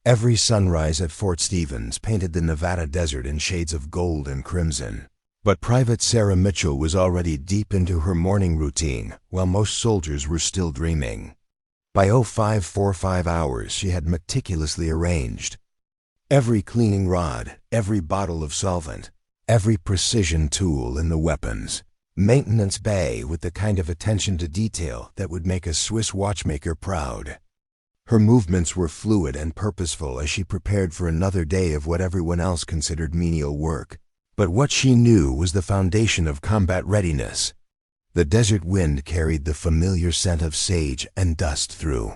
Every sunrise at Fort Stevens painted the Nevada desert in shades of gold and crimson. But Private Sarah Mitchell was already deep into her morning routine, while most soldiers were still dreaming. By 0545 hours, she had meticulously arranged every cleaning rod, every bottle of solvent, every precision tool in the weapons maintenance bay with the kind of attention to detail that would make a Swiss watchmaker proud. Her movements were fluid and purposeful as she prepared for another day of what everyone else considered menial work. But what she knew was the foundation of combat readiness. The desert wind carried the familiar scent of sage and dust through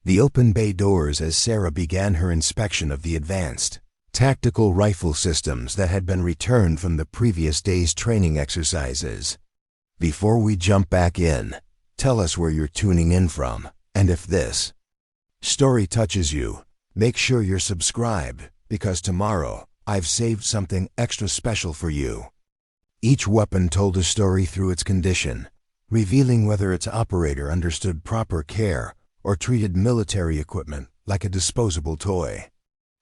the open bay doors as Sarah began her inspection of the advanced tactical rifle systems that had been returned from the previous day's training exercises. Before we jump back in, tell us where you're tuning in from, and if this story touches you, make sure you're subscribed, because tomorrow I've saved something extra special for you. Each weapon told a story through its condition, revealing whether its operator understood proper care or treated military equipment like a disposable toy.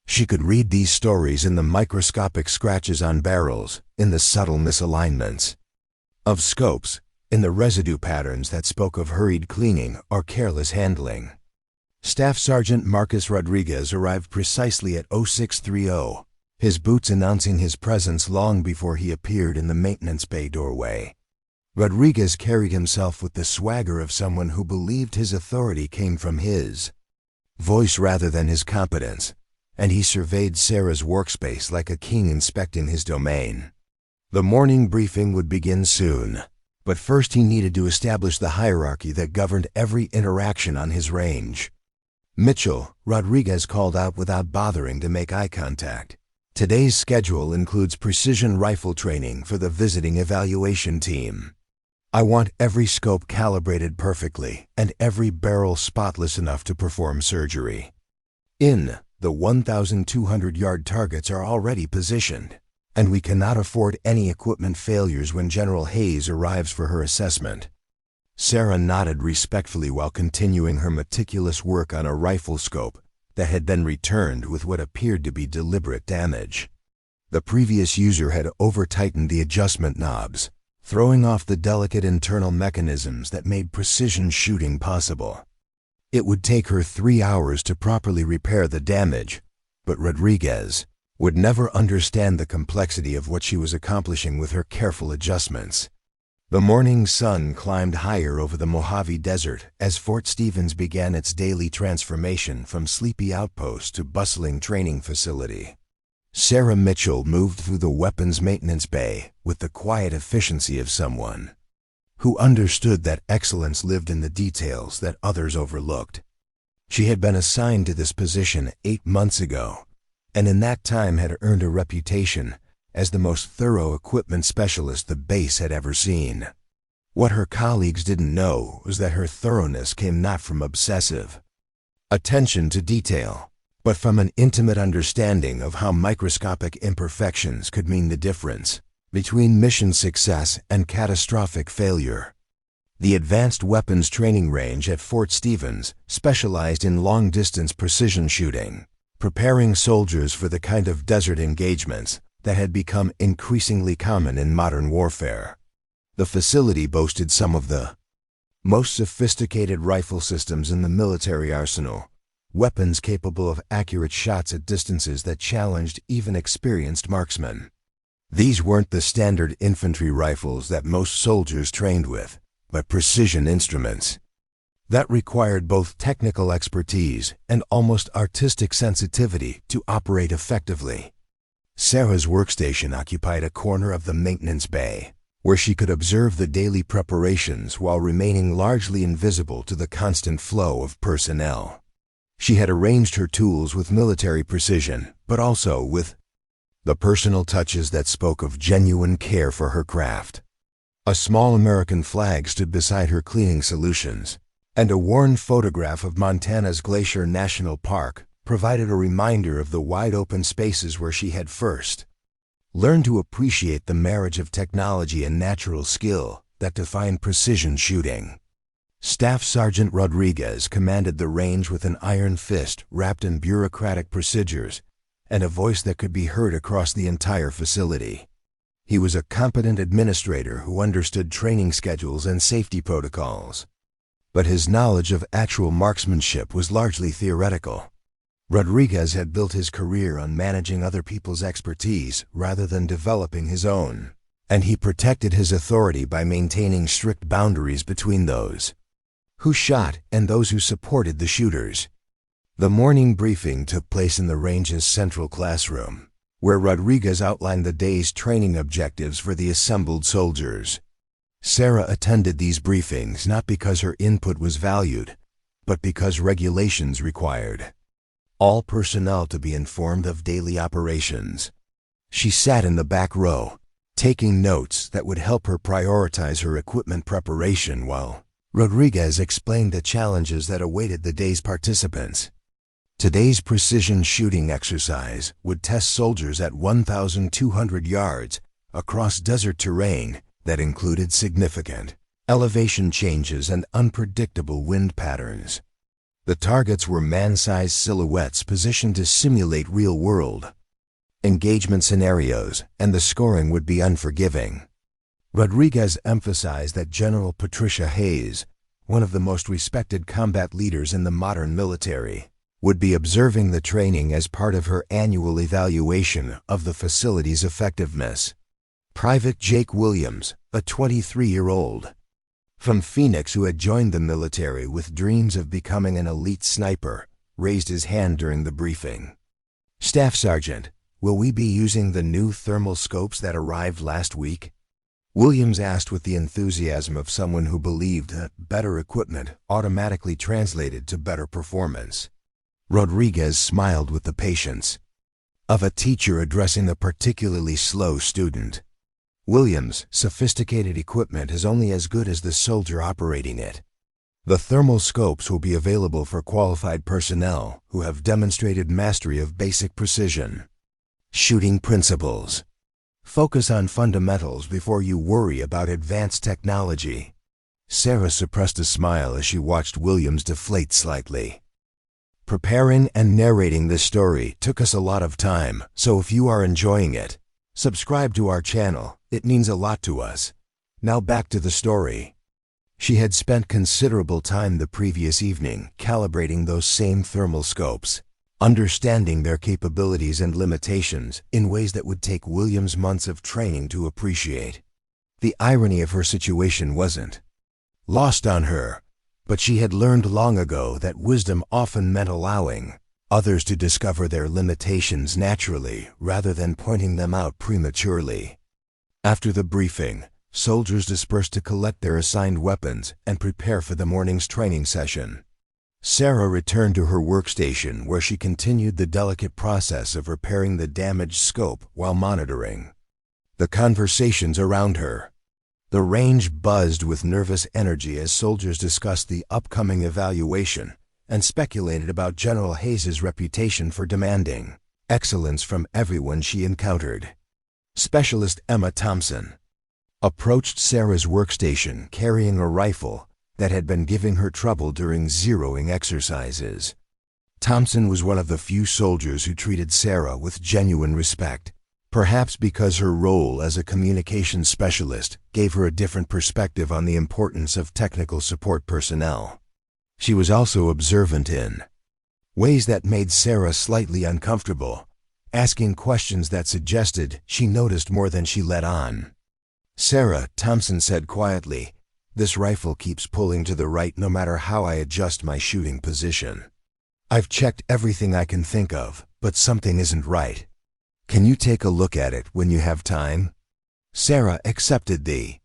She could read these stories in the microscopic scratches on barrels, in the subtle misalignments of scopes, in the residue patterns that spoke of hurried cleaning or careless handling. Staff Sergeant Marcus Rodriguez arrived precisely at 0630, his boots announcing his presence long before he appeared in the maintenance bay doorway. Rodriguez carried himself with the swagger of someone who believed his authority came from his voice rather than his competence, and he surveyed Sarah's workspace like a king inspecting his domain. The morning briefing would begin soon, but first he needed to establish the hierarchy that governed every interaction on his range. Mitchell, Rodriguez called out without bothering to make eye contact. Today's schedule includes precision rifle training for the visiting evaluation team. I want every scope calibrated perfectly and every barrel spotless enough to perform surgery. The 1,200-yard targets are already positioned, and we cannot afford any equipment failures when General Hayes arrives for her assessment. Sarah nodded respectfully while continuing her meticulous work on a rifle scope that had been returned with what appeared to be deliberate damage. The previous user had over-tightened the adjustment knobs, throwing off the delicate internal mechanisms that made precision shooting possible. It would take her 3 hours to properly repair the damage, but Rodriguez would never understand the complexity of what she was accomplishing with her careful adjustments. The morning sun climbed higher over the Mojave Desert as Fort Stevens began its daily transformation from sleepy outpost to bustling training facility. Sarah Mitchell moved through the weapons maintenance bay with the quiet efficiency of someone who understood that excellence lived in the details that others overlooked. She had been assigned to this position 8 months ago, and in that time had earned a reputation as the most thorough equipment specialist the base had ever seen. What her colleagues didn't know was that her thoroughness came not from obsessive attention to detail, but from an intimate understanding of how microscopic imperfections could mean the difference between mission success and catastrophic failure. The Advanced Weapons Training Range at Fort Stevens specialized in long-distance precision shooting, preparing soldiers for the kind of desert engagements that had become increasingly common in modern warfare. The facility boasted some of the most sophisticated rifle systems in the military arsenal, weapons capable of accurate shots at distances that challenged even experienced marksmen. These weren't the standard infantry rifles that most soldiers trained with, but precision instruments that required both technical expertise and almost artistic sensitivity to operate effectively. Sarah's workstation occupied a corner of the maintenance bay, where she could observe the daily preparations while remaining largely invisible to the constant flow of personnel. She had arranged her tools with military precision, but also with the personal touches that spoke of genuine care for her craft. A small American flag stood beside her cleaning solutions, and a worn photograph of Montana's Glacier National Park provided a reminder of the wide-open spaces where she had first learned to appreciate the marriage of technology and natural skill that defined precision shooting. Staff Sergeant Rodriguez commanded the range with an iron fist wrapped in bureaucratic procedures and a voice that could be heard across the entire facility. He was a competent administrator who understood training schedules and safety protocols. But his knowledge of actual marksmanship was largely theoretical. Rodriguez had built his career on managing other people's expertise rather than developing his own, and he protected his authority by maintaining strict boundaries between those who shot and those who supported the shooters. The morning briefing took place in the range's central classroom, where Rodriguez outlined the day's training objectives for the assembled soldiers. Sarah attended these briefings not because her input was valued, but because regulations required all personnel to be informed of daily operations. She sat in the back row, taking notes that would help her prioritize her equipment preparation while Rodriguez explained the challenges that awaited the day's participants. Today's precision shooting exercise would test soldiers at 1,200 yards across desert terrain that included significant elevation changes and unpredictable wind patterns. The targets were man-sized silhouettes positioned to simulate real-world engagement scenarios, and the scoring would be unforgiving. Rodriguez emphasized that General Patricia Hayes, one of the most respected combat leaders in the modern military, would be observing the training as part of her annual evaluation of the facility's effectiveness. Private Jake Williams, a 23-year-old from Phoenix who had joined the military with dreams of becoming an elite sniper, raised his hand during the briefing. "Staff Sergeant, will we be using the new thermal scopes that arrived last week?" Williams asked with the enthusiasm of someone who believed that better equipment automatically translated to better performance. Rodriguez smiled with the patience of a teacher addressing a particularly slow student. "Williams, sophisticated equipment is only as good as the soldier operating it. The thermal scopes will be available for qualified personnel who have demonstrated mastery of basic precision shooting principles. Focus on fundamentals before you worry about advanced technology." Sarah suppressed a smile as she watched Williams deflate slightly. "Preparing and narrating this story took us a lot of time, so if you are enjoying it, subscribe to our channel. It means a lot to us. Now back to the story." She had spent considerable time the previous evening calibrating those same thermal scopes, understanding their capabilities and limitations in ways that would take Williams months of training to appreciate. The irony of her situation wasn't lost on her, but she had learned long ago that wisdom often meant allowing others to discover their limitations naturally rather than pointing them out prematurely. After the briefing, soldiers dispersed to collect their assigned weapons and prepare for the morning's training session. Sarah returned to her workstation where she continued the delicate process of repairing the damaged scope while monitoring the conversations around her. The range buzzed with nervous energy as soldiers discussed the upcoming evaluation and speculated about General Hayes's reputation for demanding excellence from everyone she encountered. Specialist Emma Thompson approached Sarah's workstation carrying a rifle that had been giving her trouble during zeroing exercises. Thompson was one of the few soldiers who treated Sarah with genuine respect, perhaps because her role as a communications specialist gave her a different perspective on the importance of technical support personnel. She was also observant in ways that made Sarah slightly uncomfortable, asking questions that suggested she noticed more than she let on. "Sarah," Thompson said quietly, "this rifle keeps pulling to the right no matter how I adjust my shooting position. I've checked everything I can think of, but something isn't right. Can you take a look at it when you have time?" Sarah accepted the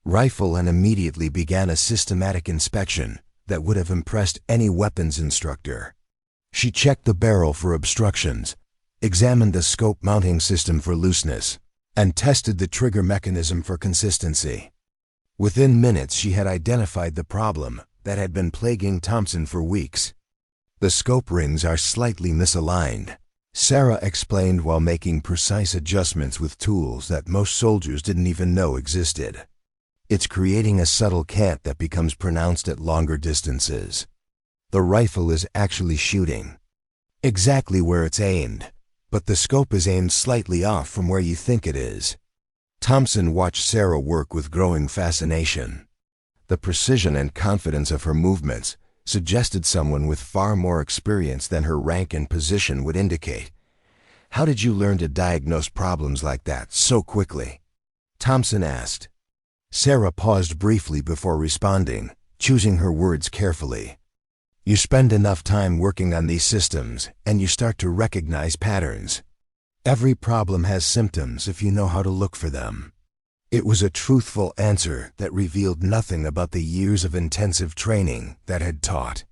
rifle and immediately began a systematic inspection that would have impressed any weapons instructor. She checked the barrel for obstructions, examined the scope mounting system for looseness, and tested the trigger mechanism for consistency. Within minutes, she had identified the problem that had been plaguing Thompson for weeks. "The scope rings are slightly misaligned," Sarah explained while making precise adjustments with tools that most soldiers didn't even know existed. It's creating a subtle cant that becomes pronounced at longer distances. The rifle is actually shooting exactly where it's aimed, but the scope is aimed slightly off from where you think it is. Thompson watched Sarah work with growing fascination. The precision and confidence of her movements suggested someone with far more experience than her rank and position would indicate. "How did you learn to diagnose problems like that so quickly?" Thompson asked. Sarah paused briefly before responding, choosing her words carefully. "You spend enough time working on these systems, and you start to recognize patterns. Every problem has symptoms if you know how to look for them." It was a truthful answer that revealed nothing about the years of intensive training that had taught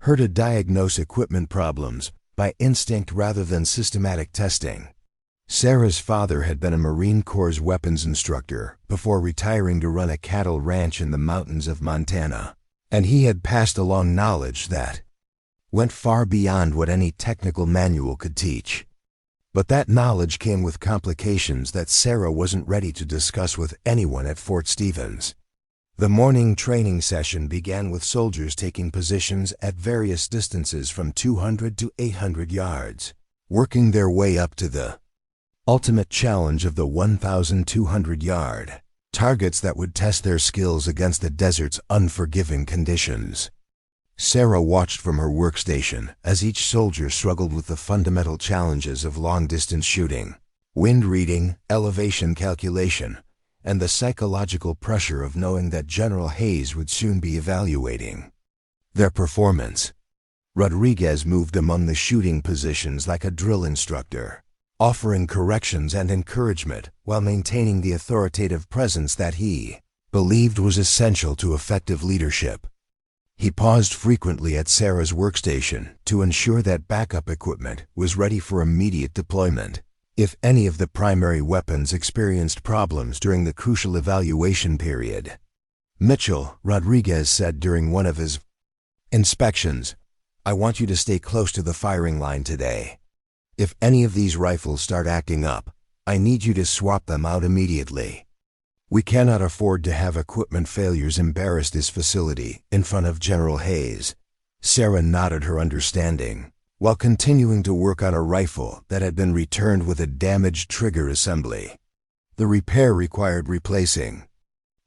her to diagnose equipment problems by instinct rather than systematic testing. Sarah's father had been a Marine Corps weapons instructor before retiring to run a cattle ranch in the mountains of Montana, and he had passed along knowledge that went far beyond what any technical manual could teach. But that knowledge came with complications that Sarah wasn't ready to discuss with anyone at Fort Stevens. The morning training session began with soldiers taking positions at various distances from 200 to 800 yards, working their way up to the ultimate challenge of the 1,200-yard targets that would test their skills against the desert's unforgiving conditions. Sarah watched from her workstation as each soldier struggled with the fundamental challenges of long-distance shooting, wind reading, elevation calculation, and the psychological pressure of knowing that General Hayes would soon be evaluating their performance. Rodriguez moved among the shooting positions like a drill instructor, offering corrections and encouragement while maintaining the authoritative presence that he believed was essential to effective leadership. He paused frequently at Sarah's workstation to ensure that backup equipment was ready for immediate deployment if any of the primary weapons experienced problems during the crucial evaluation period. "Mitchell," Rodriguez said during one of his inspections, "I want you to stay close to the firing line today. If any of these rifles start acting up, I need you to swap them out immediately. We cannot afford to have equipment failures embarrass this facility in front of General Hayes." Sarah nodded her understanding, while continuing to work on a rifle that had been returned with a damaged trigger assembly. The repair required replacing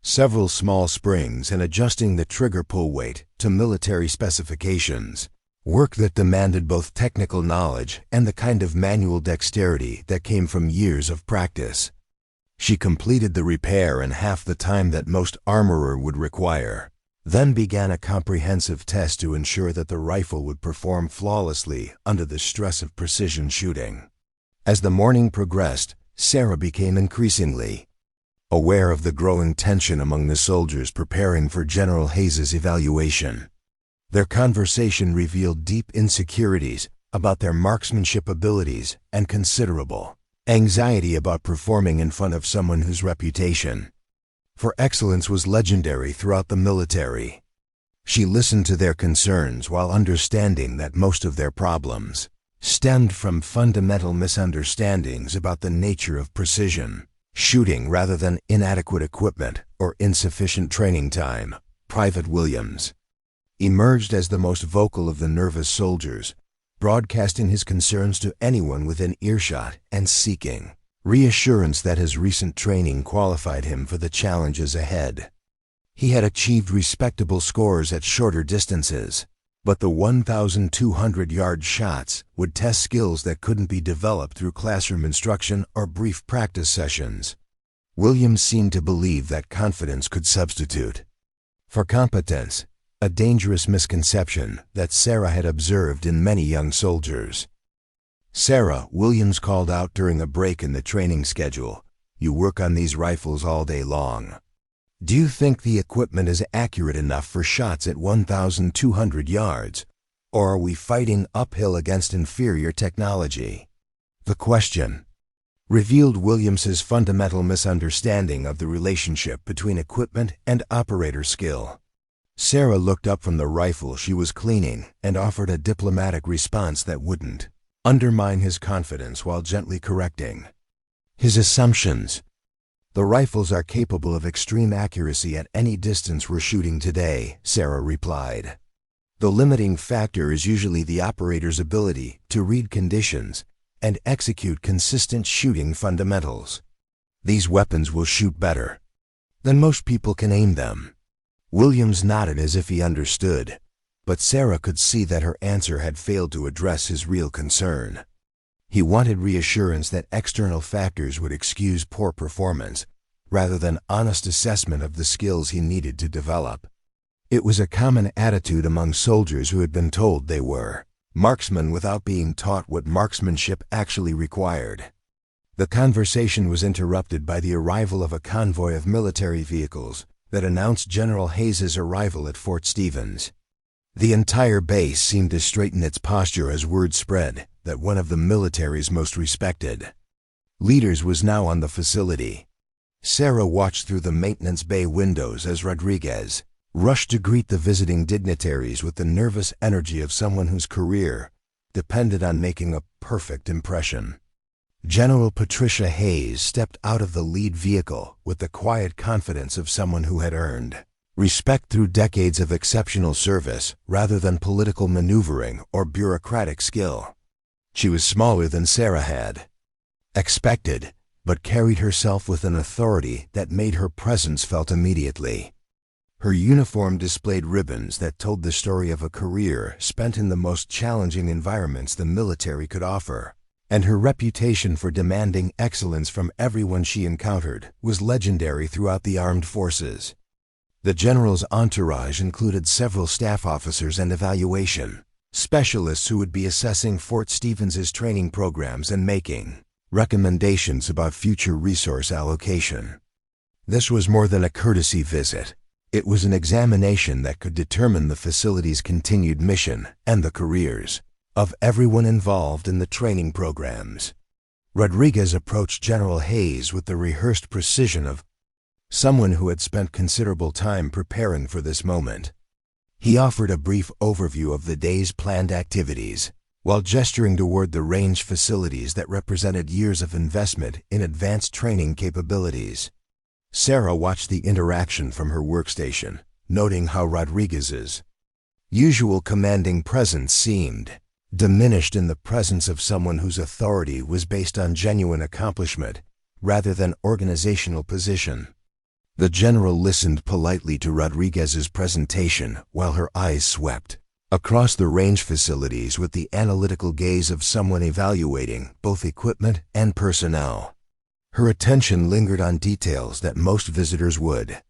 several small springs and adjusting the trigger pull weight to military specifications, work that demanded both technical knowledge and the kind of manual dexterity that came from years of practice. She completed the repair in half the time that most armorer would require, then began a comprehensive test to ensure that the rifle would perform flawlessly under the stress of precision shooting. As the morning progressed, Sarah became increasingly aware of the growing tension among the soldiers preparing for General Hayes's evaluation. Their conversation revealed deep insecurities about their marksmanship abilities and considerable anxiety about performing in front of someone whose reputation for excellence was legendary throughout the military. She listened to their concerns while understanding that most of their problems stemmed from fundamental misunderstandings about the nature of precision shooting rather than inadequate equipment or insufficient training time. Private Williams emerged as the most vocal of the nervous soldiers, broadcasting his concerns to anyone within earshot and seeking reassurance that his recent training qualified him for the challenges ahead. He had achieved respectable scores at shorter distances, but the 1,200-yard shots would test skills that couldn't be developed through classroom instruction or brief practice sessions. Williams seemed to believe that confidence could substitute for competence, a dangerous misconception that Sarah had observed in many young soldiers. "Sarah," Williams called out during a break in the training schedule, "you work on these rifles all day long. Do you think the equipment is accurate enough for shots at 1,200 yards, or are we fighting uphill against inferior technology?" The question revealed Williams's fundamental misunderstanding of the relationship between equipment and operator skill. Sarah looked up from the rifle she was cleaning and offered a diplomatic response that wouldn't undermine his confidence while gently correcting his assumptions. "The rifles are capable of extreme accuracy at any distance we're shooting today," Sarah replied. "The limiting factor is usually the operator's ability to read conditions and execute consistent shooting fundamentals. These weapons will shoot better than most people can aim them." Williams nodded as if he understood, but Sarah could see that her answer had failed to address his real concern. He wanted reassurance that external factors would excuse poor performance, rather than honest assessment of the skills he needed to develop. It was a common attitude among soldiers who had been told they were marksmen without being taught what marksmanship actually required. The conversation was interrupted by the arrival of a convoy of military vehicles that announced General Hayes's arrival at Fort Stevens. The entire base seemed to straighten its posture as word spread that one of the military's most respected leaders was now on the facility. Sarah watched through the maintenance bay windows as Rodriguez rushed to greet the visiting dignitaries with the nervous energy of someone whose career depended on making a perfect impression. General Patricia Hayes stepped out of the lead vehicle with the quiet confidence of someone who had earned respect through decades of exceptional service rather than political maneuvering or bureaucratic skill. She was smaller than Sarah had expected, but carried herself with an authority that made her presence felt immediately. Her uniform displayed ribbons that told the story of a career spent in the most challenging environments the military could offer, and her reputation for demanding excellence from everyone she encountered was legendary throughout the armed forces. The general's entourage included several staff officers and evaluation specialists who would be assessing Fort Stevens's training programs and making recommendations about future resource allocation. This was more than a courtesy visit. It was an examination that could determine the facility's continued mission and the careers of everyone involved in the training programs. Rodriguez approached General Hayes with the rehearsed precision of someone who had spent considerable time preparing for this moment. He offered a brief overview of the day's planned activities, while gesturing toward the range facilities that represented years of investment in advanced training capabilities. Sarah watched the interaction from her workstation, noting how Rodriguez's usual commanding presence seemed diminished in the presence of someone whose authority was based on genuine accomplishment rather than organizational position. The general listened politely to Rodriguez's presentation while her eyes swept across the range facilities with the analytical gaze of someone evaluating both equipment and personnel. Her attention lingered on details that most visitors would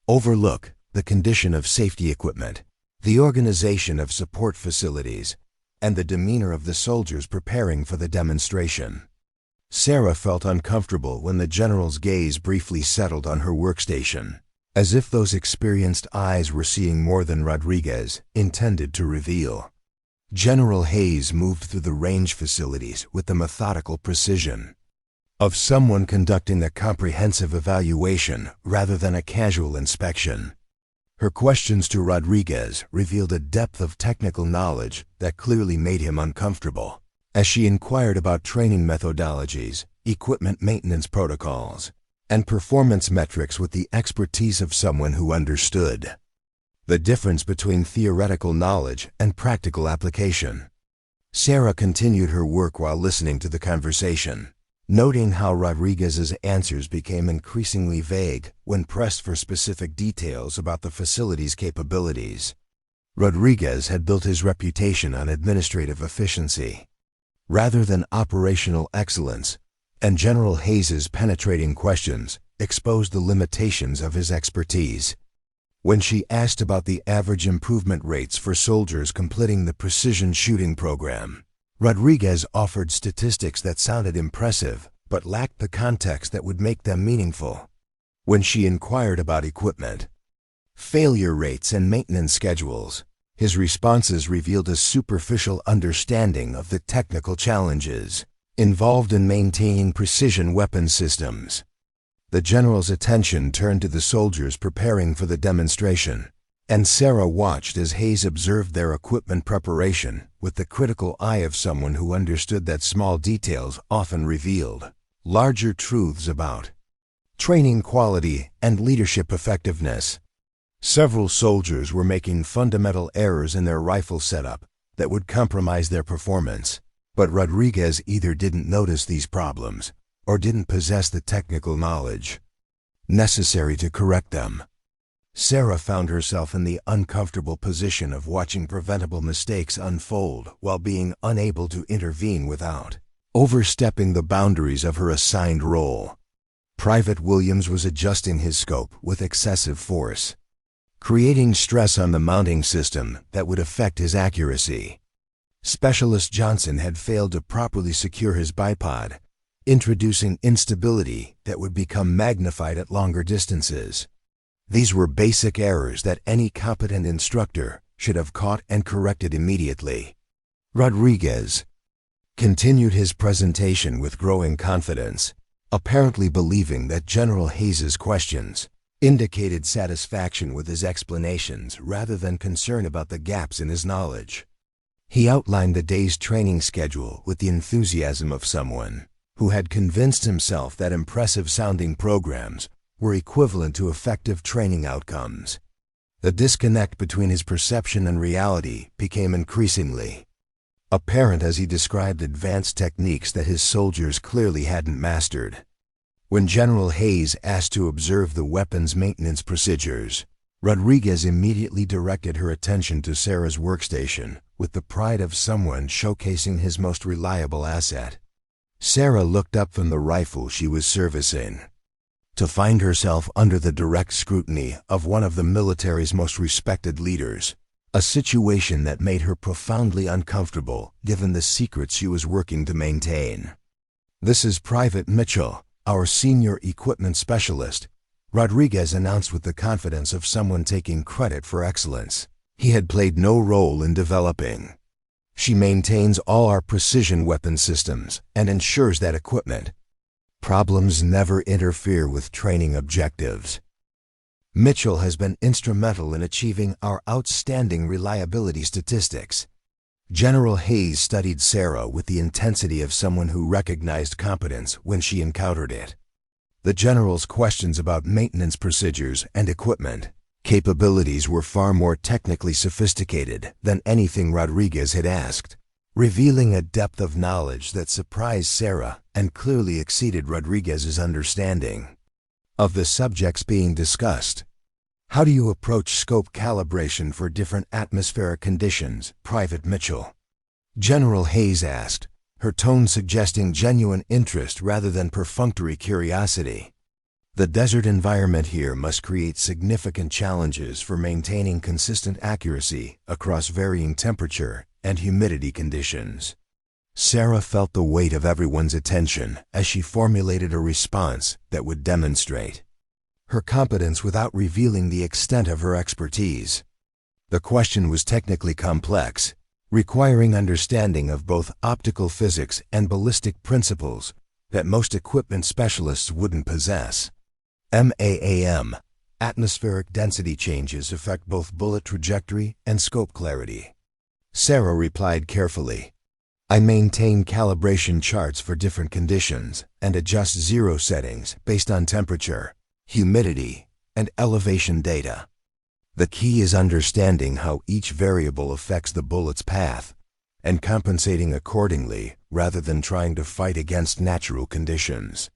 overlook: the condition of safety equipment, the organization of support facilities, and the demeanor of the soldiers preparing for the demonstration. Sarah felt uncomfortable when the general's gaze briefly settled on her workstation, as if those experienced eyes were seeing more than Rodriguez intended to reveal. General Hayes moved through the range facilities with the methodical precision of someone conducting a comprehensive evaluation rather than a casual inspection. Her questions to Rodriguez revealed a depth of technical knowledge that clearly made him uncomfortable, as she inquired about training methodologies, equipment maintenance protocols, and performance metrics with the expertise of someone who understood the difference between theoretical knowledge and practical application. Sarah continued her work while listening to the conversation, noting how Rodriguez's answers became increasingly vague when pressed for specific details about the facility's capabilities. Rodriguez had built his reputation on administrative efficiency rather than operational excellence, and General Hayes's penetrating questions exposed the limitations of his expertise. When she asked about the average improvement rates for soldiers completing the precision shooting program, Rodriguez offered statistics that sounded impressive but lacked the context that would make them meaningful. When she inquired about equipment, failure rates, and maintenance schedules, his responses revealed a superficial understanding of the technical challenges involved in maintaining precision weapon systems. The general's attention turned to the soldiers preparing for the demonstration, and Sarah watched as Hayes observed their equipment preparation with the critical eye of someone who understood that small details often revealed larger truths about training quality, and leadership effectiveness. Several soldiers were making fundamental errors in their rifle setup that would compromise their performance, but Rodriguez either didn't notice these problems or didn't possess the technical knowledge necessary to correct them. Sarah found herself in the uncomfortable position of watching preventable mistakes unfold while being unable to intervene without overstepping the boundaries of her assigned role. Private Williams was adjusting his scope with excessive force, creating stress on the mounting system that would affect his accuracy. Specialist Johnson had failed to properly secure his bipod, introducing instability that would become magnified at longer distances. These were basic errors that any competent instructor should have caught and corrected immediately. Rodriguez continued his presentation with growing confidence, apparently believing that General Hayes's questions indicated satisfaction with his explanations rather than concern about the gaps in his knowledge. He outlined the day's training schedule with the enthusiasm of someone who had convinced himself that impressive-sounding programs were equivalent to effective training outcomes. The disconnect between his perception and reality became increasingly apparent as he described advanced techniques that his soldiers clearly hadn't mastered. When General Hayes asked to observe the weapons maintenance procedures, Rodriguez immediately directed her attention to Sarah's workstation with the pride of someone showcasing his most reliable asset. Sarah looked up from the rifle she was servicing to find herself under the direct scrutiny of one of the military's most respected leaders, a situation that made her profoundly uncomfortable given the secrets she was working to maintain. "This is Private Mitchell, our senior equipment specialist," Rodriguez announced with the confidence of someone taking credit for excellence he had played no role in developing. "She maintains all our precision weapon systems and ensures that equipment problems never interfere with training objectives. Mitchell has been instrumental in achieving our outstanding reliability statistics." General Hayes studied Sarah with the intensity of someone who recognized competence when she encountered it. The general's questions about maintenance procedures and equipment capabilities were far more technically sophisticated than anything Rodriguez had asked, revealing a depth of knowledge that surprised Sarah and clearly exceeded Rodriguez's understanding of the subjects being discussed. "How do you approach scope calibration for different atmospheric conditions, Private Mitchell?" General Hayes asked, her tone suggesting genuine interest rather than perfunctory curiosity. "The desert environment here must create significant challenges for maintaining consistent accuracy across varying temperature and humidity conditions." Sarah felt the weight of everyone's attention as she formulated a response that would demonstrate her competence without revealing the extent of her expertise. The question was technically complex, requiring understanding of both optical physics and ballistic principles that most equipment specialists wouldn't possess. MAAM, atmospheric density changes affect both bullet trajectory and scope clarity. Sarah replied carefully, "I maintain calibration charts for different conditions and adjust zero settings based on temperature, humidity, and elevation data. The key is understanding how each variable affects the bullet's path and compensating accordingly rather than trying to fight against natural conditions."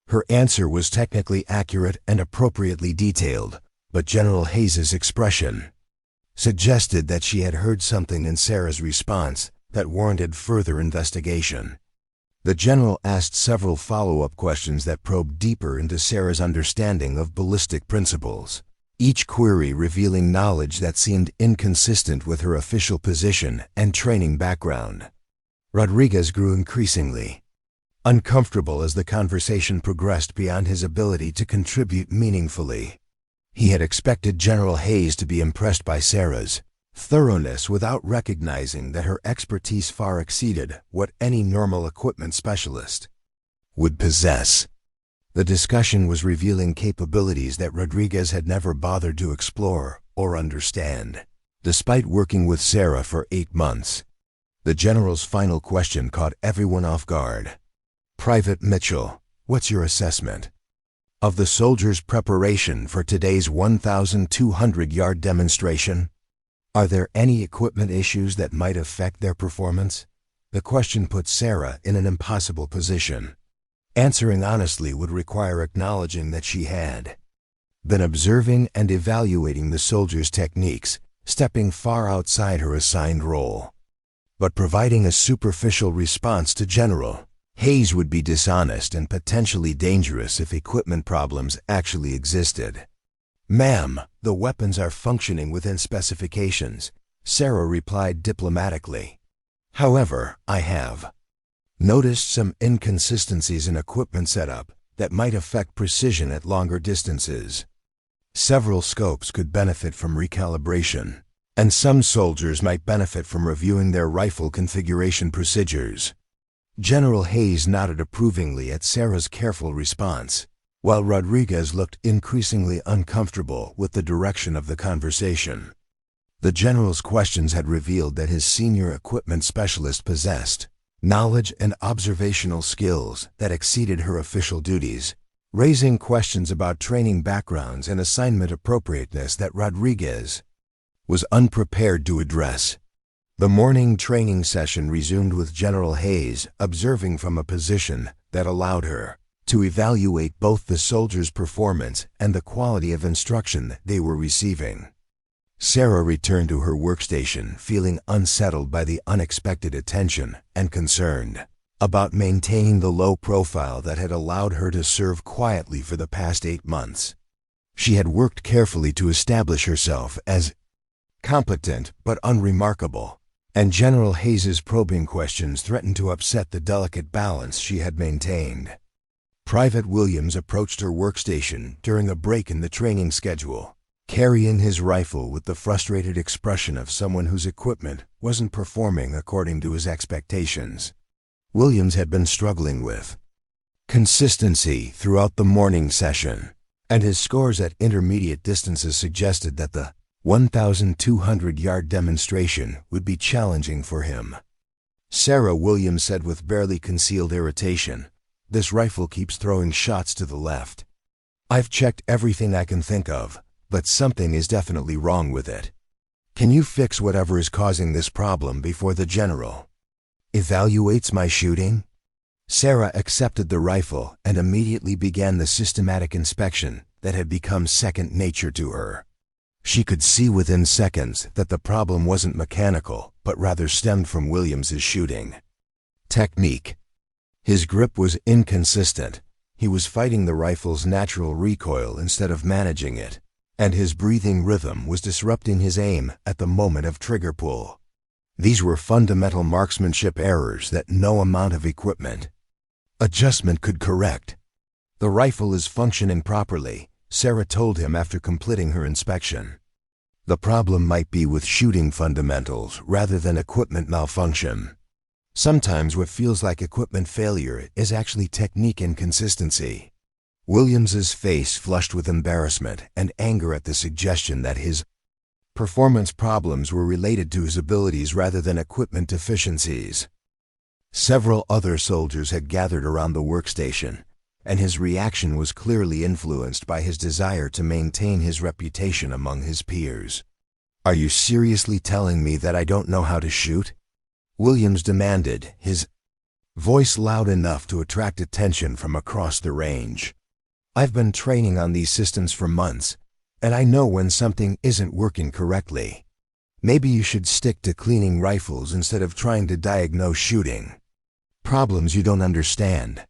Her answer was technically accurate and appropriately detailed, but General Hayes's expression suggested that she had heard something in Sarah's response that warranted further investigation. The general asked several follow-up questions that probed deeper into Sarah's understanding of ballistic principles, each query revealing knowledge that seemed inconsistent with her official position and training background. Rodriguez grew increasingly uncomfortable as the conversation progressed beyond his ability to contribute meaningfully. He had expected General Hayes to be impressed by Sarah's thoroughness without recognizing that her expertise far exceeded what any normal equipment specialist would possess. The discussion was revealing capabilities that Rodriguez had never bothered to explore or understand. Despite working with Sarah for 8 months, the general's final question caught everyone off guard. "Private Mitchell, what's your assessment?" of the soldiers' preparation for today's 1,200-yard demonstration? Are there any equipment issues that might affect their performance? The question put Sarah in an impossible position. Answering honestly would require acknowledging that she had been observing and evaluating the soldiers' techniques, stepping far outside her assigned role. But providing a superficial response to General Hayes would be dishonest and potentially dangerous if equipment problems actually existed. "Ma'am, the weapons are functioning within specifications," Sarah replied diplomatically. "However, I have noticed some inconsistencies in equipment setup that might affect precision at longer distances. Several scopes could benefit from recalibration, and some soldiers might benefit from reviewing their rifle configuration procedures." General Hayes nodded approvingly at Sarah's careful response, while Rodriguez looked increasingly uncomfortable with the direction of the conversation. The general's questions had revealed that his senior equipment specialist possessed knowledge and observational skills that exceeded her official duties, raising questions about training backgrounds and assignment appropriateness that Rodriguez was unprepared to address. The morning training session resumed with General Hayes observing from a position that allowed her to evaluate both the soldiers' performance and the quality of instruction they were receiving. Sarah returned to her workstation feeling unsettled by the unexpected attention and concerned about maintaining the low profile that had allowed her to serve quietly for the past 8 months. She had worked carefully to establish herself as competent but unremarkable, and General Hayes's probing questions threatened to upset the delicate balance she had maintained. Private Williams approached her workstation during a break in the training schedule, carrying his rifle with the frustrated expression of someone whose equipment wasn't performing according to his expectations. Williams had been struggling with consistency throughout the morning session, and his scores at intermediate distances suggested that the 1,200-yard demonstration would be challenging for him. "Sarah," Williams said with barely concealed irritation, "this rifle keeps throwing shots to the left. I've checked everything I can think of, but something is definitely wrong with it. Can you fix whatever is causing this problem before the general evaluates my shooting?" Sarah accepted the rifle and immediately began the systematic inspection that had become second nature to her. She could see within seconds that the problem wasn't mechanical, but rather stemmed from Williams's shooting technique. His grip was inconsistent. He was fighting the rifle's natural recoil instead of managing it, and his breathing rhythm was disrupting his aim at the moment of trigger pull. These were fundamental marksmanship errors that no amount of equipment adjustment could correct. "The rifle is functioning properly," Sarah told him after completing her inspection. "The problem might be with shooting fundamentals rather than equipment malfunction. Sometimes what feels like equipment failure is actually technique inconsistency." Williams's face flushed with embarrassment and anger at the suggestion that his performance problems were related to his abilities rather than equipment deficiencies. Several other soldiers had gathered around the workstation, and his reaction was clearly influenced by his desire to maintain his reputation among his peers. "Are you seriously telling me that I don't know how to shoot?" Williams demanded, his voice loud enough to attract attention from across the range. "I've been training on these systems for months, and I know when something isn't working correctly. Maybe you should stick to cleaning rifles instead of trying to diagnose shooting problems you don't understand."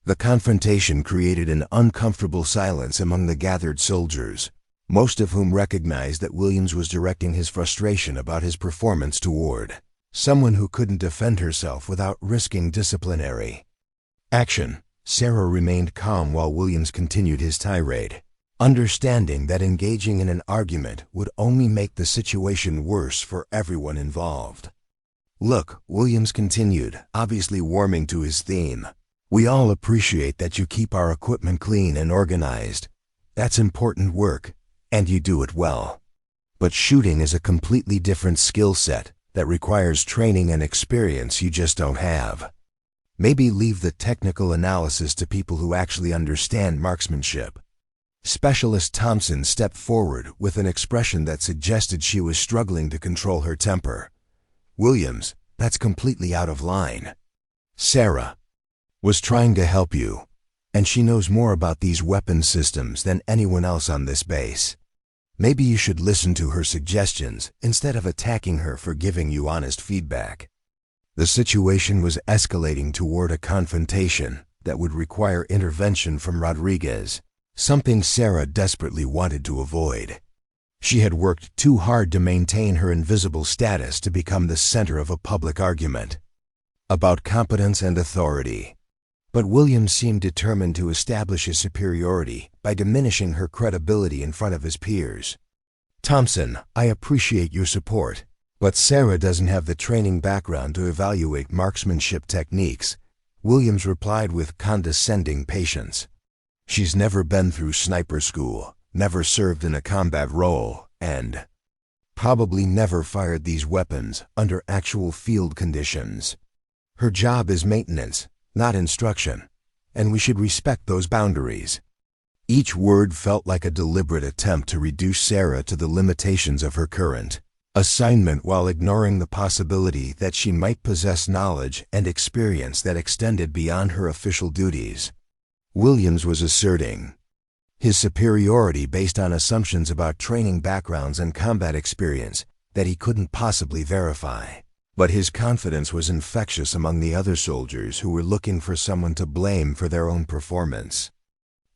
The confrontation created an uncomfortable silence among the gathered soldiers, most of whom recognized that Williams was directing his frustration about his performance toward someone who couldn't defend herself without risking disciplinary action. Sarah remained calm while Williams continued his tirade, understanding that engaging in an argument would only make the situation worse for everyone involved. "Look," Williams continued, obviously warming to his theme, "we all appreciate that you keep our equipment clean and organized. That's important work, and you do it well. But shooting is a completely different skill set that requires training and experience you just don't have. Maybe leave the technical analysis to people who actually understand marksmanship. Specialist Thompson stepped forward with an expression that suggested she was struggling to control her temper. Williams, that's completely out of line. Sarah was trying to help you, and she knows more about these weapon systems than anyone else on this base. Maybe you should listen to her suggestions instead of attacking her for giving you honest feedback. The situation was escalating toward a confrontation that would require intervention from Rodriguez, something Sarah desperately wanted to avoid. She had worked too hard to maintain her invisible status to become the center of a public argument about competence and authority. But Williams seemed determined to establish his superiority by diminishing her credibility in front of his peers. Thompson, I appreciate your support, but Sarah doesn't have the training background to evaluate marksmanship techniques, Williams replied with condescending patience. She's never been through sniper school, never served in a combat role, and probably never fired these weapons under actual field conditions. Her job is maintenance, not instruction, and we should respect those boundaries. Each word felt like a deliberate attempt to reduce Sarah to the limitations of her current assignment while ignoring the possibility that she might possess knowledge and experience that extended beyond her official duties. Williams was asserting his superiority based on assumptions about training backgrounds and combat experience that he couldn't possibly verify. But his confidence was infectious among the other soldiers who were looking for someone to blame for their own performance.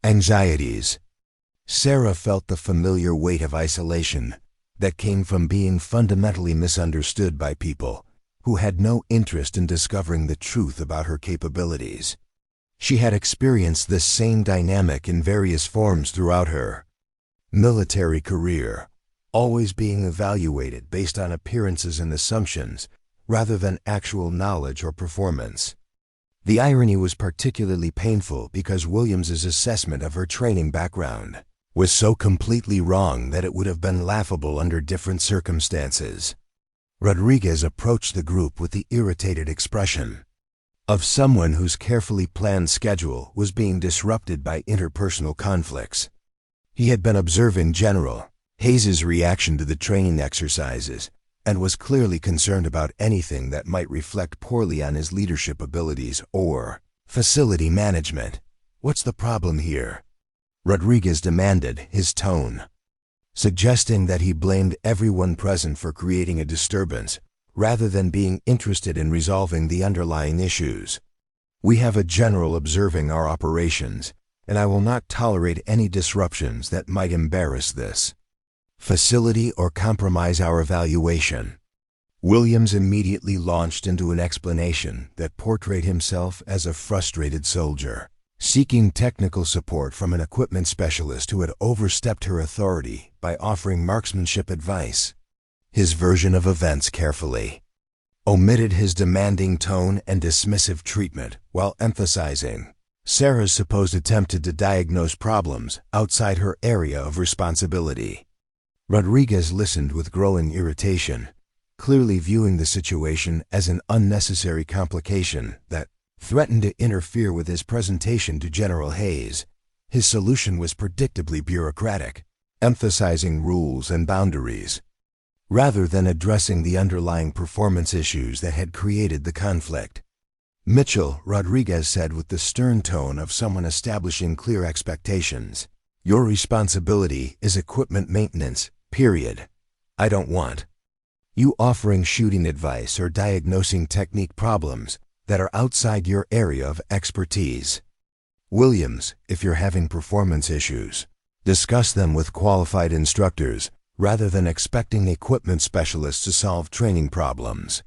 Anxieties. Sarah felt the familiar weight of isolation that came from being fundamentally misunderstood by people who had no interest in discovering the truth about her capabilities. She had experienced this same dynamic in various forms throughout her military career, always being evaluated based on appearances and assumptions rather than actual knowledge or performance. The irony was particularly painful because Williams's assessment of her training background was so completely wrong that it would have been laughable under different circumstances. Rodriguez approached the group with the irritated expression of someone whose carefully planned schedule was being disrupted by interpersonal conflicts. He had been observing General Hayes's reaction to the training exercises and was clearly concerned about anything that might reflect poorly on his leadership abilities or facility management. What's the problem here? Rodriguez demanded, his tone suggesting that he blamed everyone present for creating a disturbance rather than being interested in resolving the underlying issues. We have a general observing our operations, and I will not tolerate any disruptions that might embarrass this facility or compromise our evaluation. Williams immediately launched into an explanation that portrayed himself as a frustrated soldier, seeking technical support from an equipment specialist who had overstepped her authority by offering marksmanship advice. His version of events carefully omitted his demanding tone and dismissive treatment while emphasizing Sarah's supposed attempt to diagnose problems outside her area of responsibility. Rodriguez listened with growing irritation, clearly viewing the situation as an unnecessary complication that threatened to interfere with his presentation to General Hayes. His solution was predictably bureaucratic, emphasizing rules and boundaries, rather than addressing the underlying performance issues that had created the conflict. Mitchell, Rodriguez said with the stern tone of someone establishing clear expectations, your responsibility is equipment maintenance, period. I don't want you offering shooting advice or diagnosing technique problems that are outside your area of expertise. Williams, if you're having performance issues, discuss them with qualified instructors rather than expecting equipment specialists to solve training problems.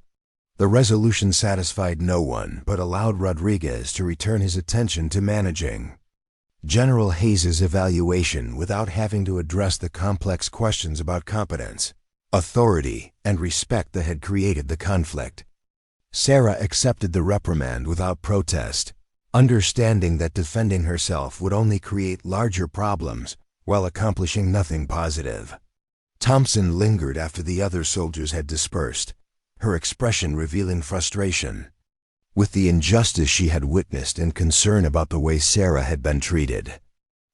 The resolution satisfied no one but allowed Rodriguez to return his attention to managing General Hayes's evaluation without having to address the complex questions about competence, authority, and respect that had created the conflict. Sarah accepted the reprimand without protest, understanding that defending herself would only create larger problems while accomplishing nothing positive. Thompson lingered after the other soldiers had dispersed, her expression revealing frustration. with the injustice she had witnessed and concern about the way Sarah had been treated.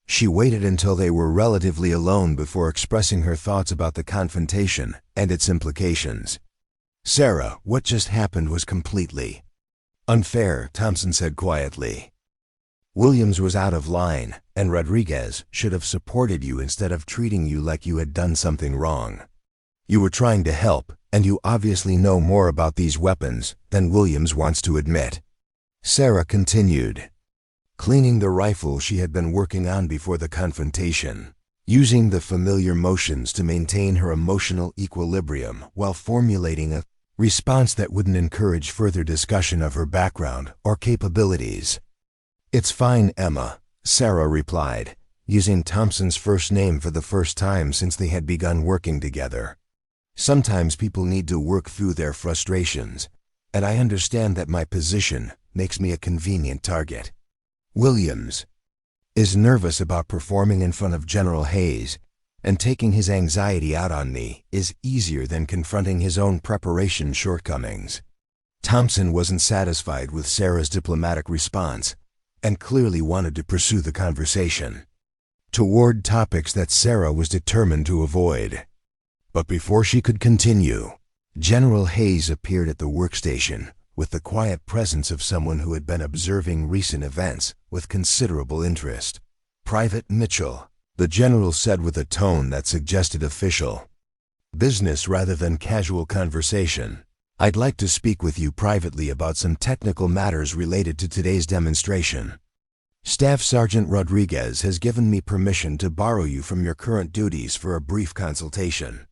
She waited until they were relatively alone before expressing her thoughts about the confrontation and its implications. "Sarah, what just happened was completely unfair," Thompson said quietly. "Williams was out of line, and Rodriguez should have supported you instead of treating you like you had done something wrong. You were trying to help, and you obviously know more about these weapons than Williams wants to admit." Sarah continued, cleaning the rifle she had been working on before the confrontation, using the familiar motions to maintain her emotional equilibrium while formulating a response that wouldn't encourage further discussion of her background or capabilities. "It's fine, Emma," Sarah replied, using Thompson's first name for the first time since they had begun working together. "Sometimes people need to work through their frustrations, and I understand that my position makes me a convenient target. Williams is nervous about performing in front of General Hayes, and taking his anxiety out on me is easier than confronting his own preparation shortcomings." Thompson wasn't satisfied with Sarah's diplomatic response and clearly wanted to pursue the conversation toward topics that Sarah was determined to avoid. But before she could continue, General Hayes appeared at the workstation with the quiet presence of someone who had been observing recent events with considerable interest. "Private Mitchell," the general said with a tone that suggested official business rather than casual conversation. "I'd like to speak with you privately about some technical matters related to today's demonstration. Staff Sergeant Rodriguez has given me permission to borrow you from your current duties for a brief consultation."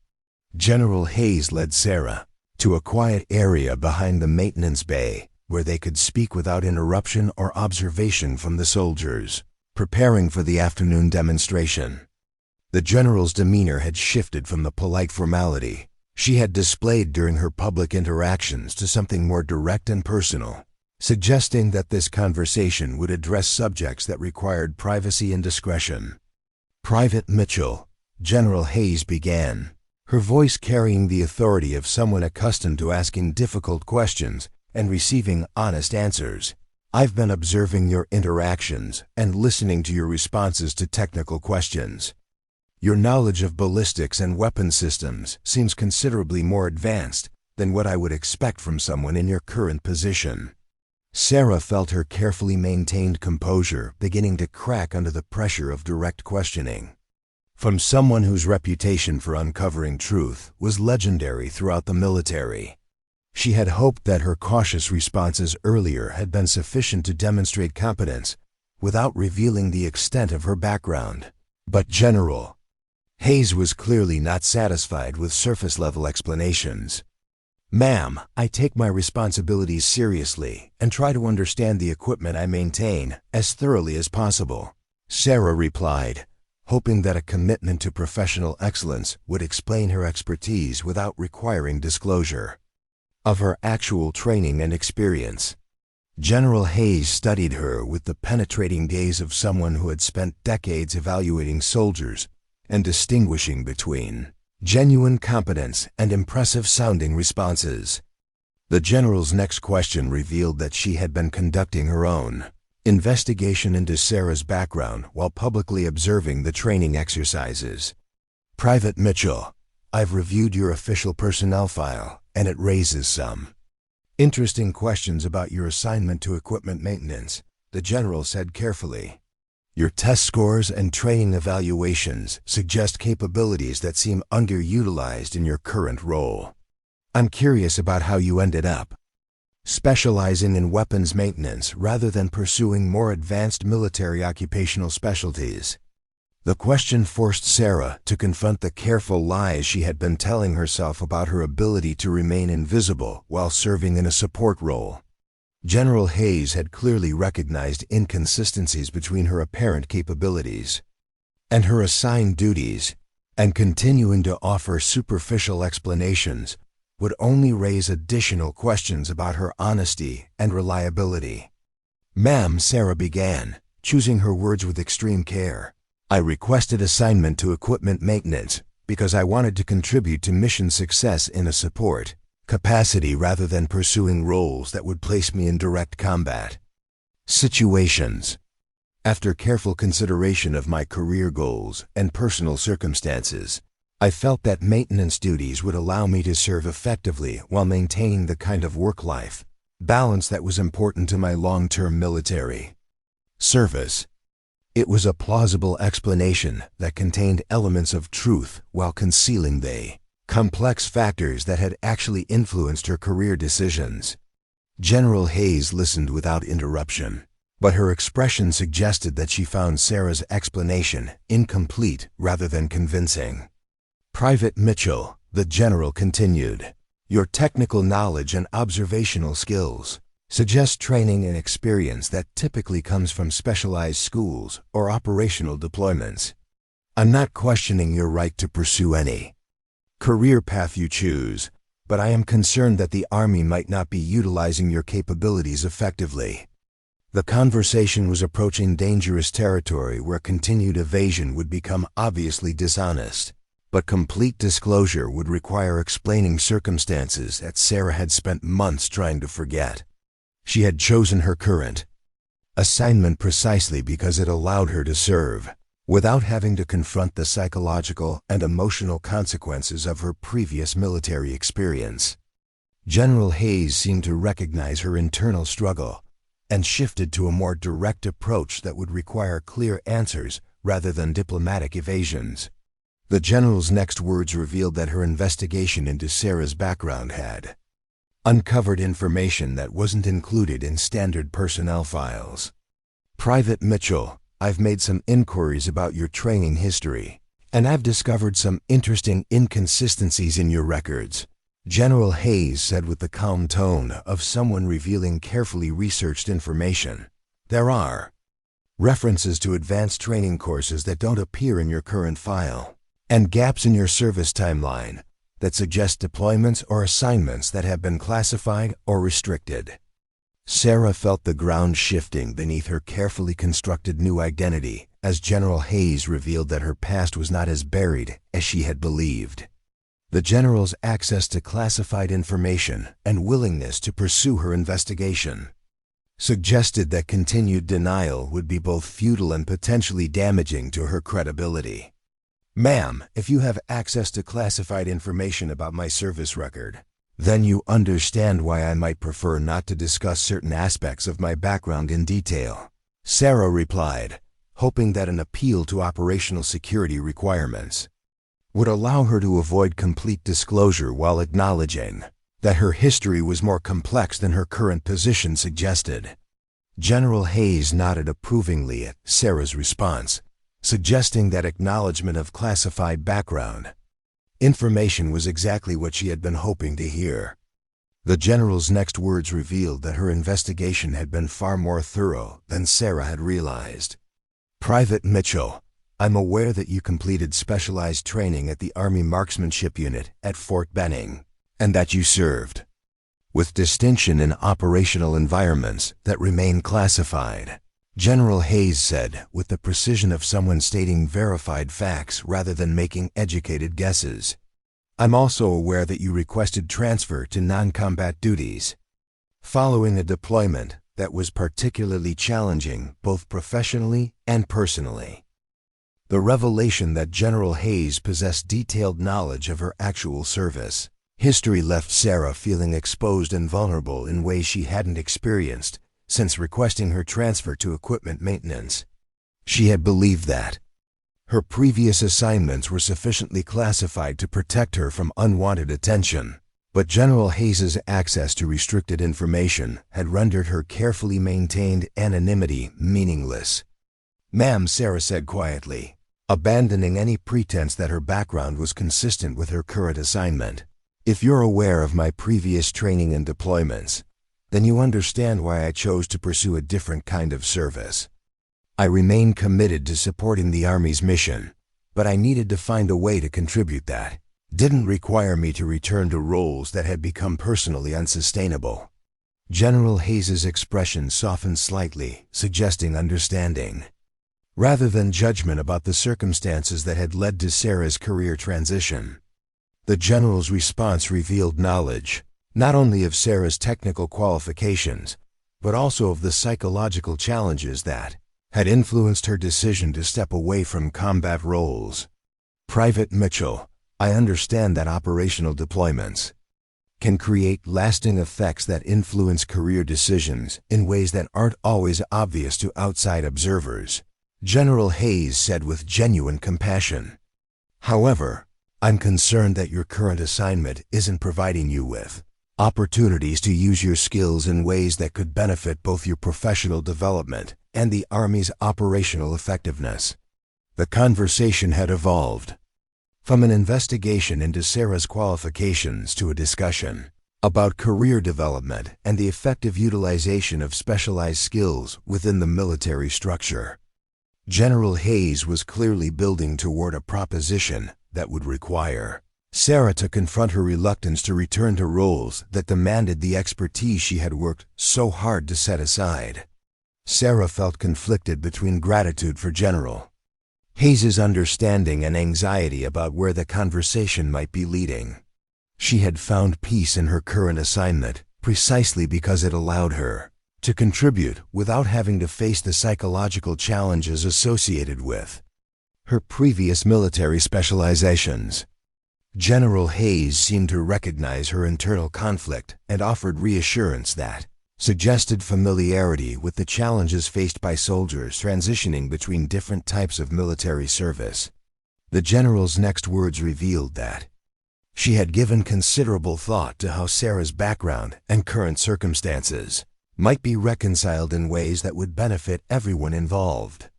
General Hayes led Sarah to a quiet area behind the maintenance bay where they could speak without interruption or observation from the soldiers preparing for the afternoon demonstration. The general's demeanor had shifted from the polite formality she had displayed during her public interactions to something more direct and personal, suggesting that this conversation would address subjects that required privacy and discretion. "Private Mitchell," General Hayes began, her voice carrying the authority of someone accustomed to asking difficult questions and receiving honest answers. "I've been observing your interactions and listening to your responses to technical questions. Your knowledge of ballistics and weapon systems seems considerably more advanced than what I would expect from someone in your current position." Sarah felt her carefully maintained composure beginning to crack under the pressure of direct questioning from someone whose reputation for uncovering truth was legendary throughout the military. She had hoped that her cautious responses earlier had been sufficient to demonstrate competence without revealing the extent of her background. But General Hayes was clearly not satisfied with surface-level explanations. "Ma'am, I take my responsibilities seriously and try to understand the equipment I maintain as thoroughly as possible," Sarah replied, hoping that a commitment to professional excellence would explain her expertise without requiring disclosure of her actual training and experience. General Hayes studied her with the penetrating gaze of someone who had spent decades evaluating soldiers and distinguishing between genuine competence and impressive-sounding responses. The general's next question revealed that she had been conducting her own investigation into Sarah's background while publicly observing the training exercises. "Private Mitchell, I've reviewed your official personnel file, and it raises some interesting questions about your assignment to equipment maintenance," the general said carefully. "Your test scores and training evaluations suggest capabilities that seem underutilized in your current role. I'm curious about how you ended up specializing in weapons maintenance rather than pursuing more advanced military occupational specialties." The question forced Sarah to confront the careful lies she had been telling herself about her ability to remain invisible while serving in a support role. General Hayes had clearly recognized inconsistencies between her apparent capabilities and her assigned duties, and continuing to offer superficial explanations would only raise additional questions about her honesty and reliability. "Ma'am," Sarah began, choosing her words with extreme care, "I requested assignment to equipment maintenance because I wanted to contribute to mission success in a support capacity rather than pursuing roles that would place me in direct combat situations. After careful consideration of my career goals and personal circumstances, I felt that maintenance duties would allow me to serve effectively while maintaining the kind of work-life balance that was important to my long-term military service. It was a plausible explanation that contained elements of truth while concealing the complex factors that had actually influenced her career decisions. General Hayes listened without interruption, but her expression suggested that she found Sarah's explanation incomplete rather than convincing. Private Mitchell, the general continued, your technical knowledge and observational skills suggest training and experience that typically comes from specialized schools or operational deployments. I'm not questioning your right to pursue any career path you choose, but I am concerned that the Army might not be utilizing your capabilities effectively. The conversation was approaching dangerous territory where continued evasion would become obviously dishonest, but complete disclosure would require explaining circumstances that Sarah had spent months trying to forget. She had chosen her current assignment precisely because it allowed her to serve without having to confront the psychological and emotional consequences of her previous military experience. General Hayes seemed to recognize her internal struggle and shifted to a more direct approach that would require clear answers rather than diplomatic evasions. The general's next words revealed that her investigation into Sarah's background had uncovered information that wasn't included in standard personnel files. Private Mitchell, I've made some inquiries about your training history, and I've discovered some interesting inconsistencies in your records, General Hayes said with the calm tone of someone revealing carefully researched information. There are references to advanced training courses that don't appear in your current file, and gaps in your service timeline that suggest deployments or assignments that have been classified or restricted. Sarah felt the ground shifting beneath her carefully constructed new identity as General Hayes revealed that her past was not as buried as she had believed. The general's access to classified information and willingness to pursue her investigation suggested that continued denial would be both futile and potentially damaging to her credibility. Ma'am, if you have access to classified information about my service record, then you understand why I might prefer not to discuss certain aspects of my background in detail, Sarah replied, hoping that an appeal to operational security requirements would allow her to avoid complete disclosure while acknowledging that her history was more complex than her current position suggested. General Hayes nodded approvingly at Sarah's response, suggesting that acknowledgement of classified background information was exactly what she had been hoping to hear. The general's next words revealed that her investigation had been far more thorough than Sarah had realized. Private Mitchell, I'm aware that you completed specialized training at the Army Marksmanship Unit at Fort Benning, and that you served with distinction in operational environments that remain classified, General Hayes said with the precision of someone stating verified facts rather than making educated guesses. I'm also aware that you requested transfer to non-combat duties following a deployment that was particularly challenging both professionally and personally. The revelation that General Hayes possessed detailed knowledge of her actual service history left Sarah feeling exposed and vulnerable in ways she hadn't experienced since requesting her transfer to equipment maintenance. She had believed that her previous assignments were sufficiently classified to protect her from unwanted attention, but General Hayes's access to restricted information had rendered her carefully maintained anonymity meaningless. Ma'am, Sarah said quietly, abandoning any pretense that her background was consistent with her current assignment. If you're aware of my previous training and deployments, then you understand why I chose to pursue a different kind of service. I remain committed to supporting the Army's mission, but I needed to find a way to contribute that didn't require me to return to roles that had become personally unsustainable. General Hayes's expression softened slightly, suggesting understanding rather than judgment about the circumstances that had led to Sarah's career transition. The general's response revealed knowledge, not only of Sarah's technical qualifications, but also of the psychological challenges that had influenced her decision to step away from combat roles. Private Mitchell, I understand that operational deployments can create lasting effects that influence career decisions in ways that aren't always obvious to outside observers, General Hayes said with genuine compassion. However, I'm concerned that your current assignment isn't providing you with opportunities to use your skills in ways that could benefit both your professional development and the Army's operational effectiveness. The conversation had evolved from an investigation into Sarah's qualifications to a discussion about career development and the effective utilization of specialized skills within the military structure. General Hayes was clearly building toward a proposition that would require Sarah to confront her reluctance to return to roles that demanded the expertise she had worked so hard to set aside. Sarah felt conflicted between gratitude for General Hayes' understanding and anxiety about where the conversation might be leading. She had found peace in her current assignment precisely because it allowed her to contribute without having to face the psychological challenges associated with her previous military specializations. General Hayes seemed to recognize her internal conflict and offered reassurance that suggested familiarity with the challenges faced by soldiers transitioning between different types of military service. The general's next words revealed that she had given considerable thought to how Sarah's background and current circumstances might be reconciled in ways that would benefit everyone involved.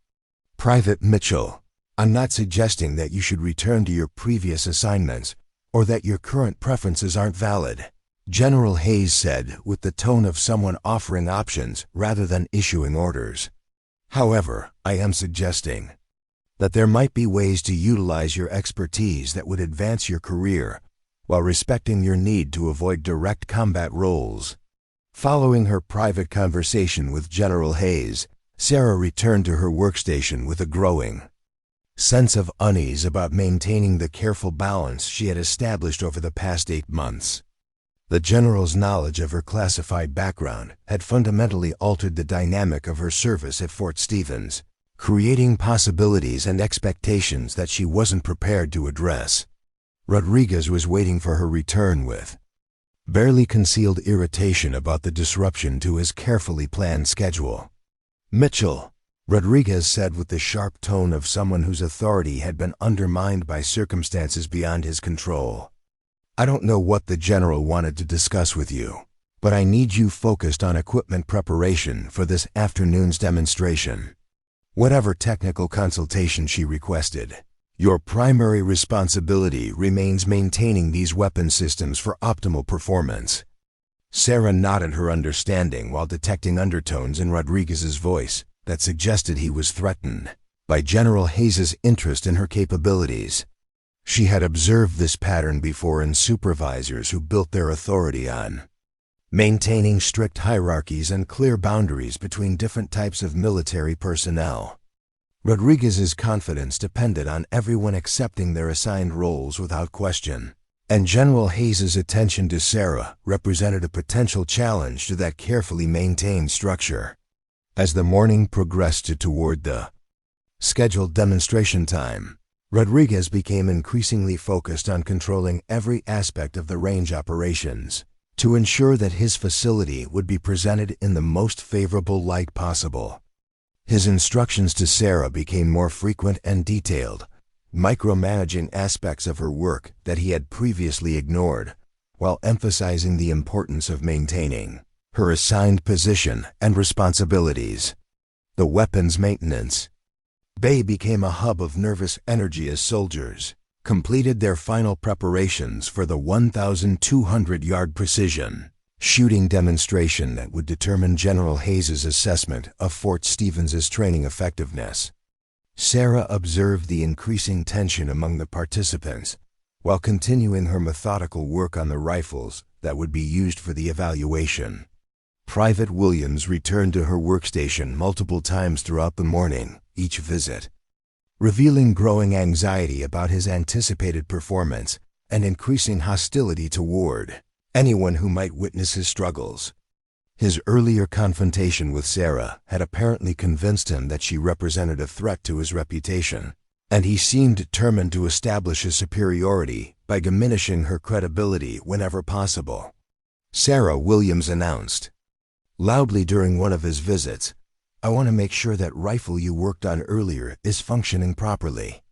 Private Mitchell, I'm not suggesting that you should return to your previous assignments or that your current preferences aren't valid, General Hayes said with the tone of someone offering options rather than issuing orders. However, I am suggesting that there might be ways to utilize your expertise that would advance your career while respecting your need to avoid direct combat roles. Following her private conversation with General Hayes, Sarah returned to her workstation with a growing sense of unease about maintaining the careful balance she had established over the past 8 months. The general's knowledge of her classified background had fundamentally altered the dynamic of her service at Fort Stevens, creating possibilities and expectations that she wasn't prepared to address. Rodriguez was waiting for her return with barely concealed irritation about the disruption to his carefully planned schedule. Mitchell, Rodriguez said with the sharp tone of someone whose authority had been undermined by circumstances beyond his control. I don't know what the general wanted to discuss with you, but I need you focused on equipment preparation for this afternoon's demonstration. Whatever technical consultation she requested, your primary responsibility remains maintaining these weapon systems for optimal performance. Sarah nodded her understanding while detecting undertones in Rodriguez's voice that suggested he was threatened by General Hayes' interest in her capabilities. She had observed this pattern before in supervisors who built their authority on maintaining strict hierarchies and clear boundaries between different types of military personnel. Rodriguez's confidence depended on everyone accepting their assigned roles without question, and General Hayes' attention to Sarah represented a potential challenge to that carefully maintained structure. As the morning progressed toward the scheduled demonstration time, Rodriguez became increasingly focused on controlling every aspect of the range operations to ensure that his facility would be presented in the most favorable light possible. His instructions to Sarah became more frequent and detailed, micromanaging aspects of her work that he had previously ignored, while emphasizing the importance of maintaining her assigned position and responsibilities. The weapons maintenance bay became a hub of nervous energy as soldiers completed their final preparations for the 1,200-yard precision shooting demonstration that would determine General Hayes' assessment of Fort Stevens' training effectiveness. Sarah observed the increasing tension among the participants while continuing her methodical work on the rifles that would be used for the evaluation. Private Williams returned to her workstation multiple times throughout the morning, each visit revealing growing anxiety about his anticipated performance and increasing hostility toward anyone who might witness his struggles. His earlier confrontation with Sarah had apparently convinced him that she represented a threat to his reputation, and he seemed determined to establish his superiority by diminishing her credibility whenever possible. Sarah, Williams announced loudly during one of his visits, "I want to make sure that rifle you worked on earlier is functioning properly.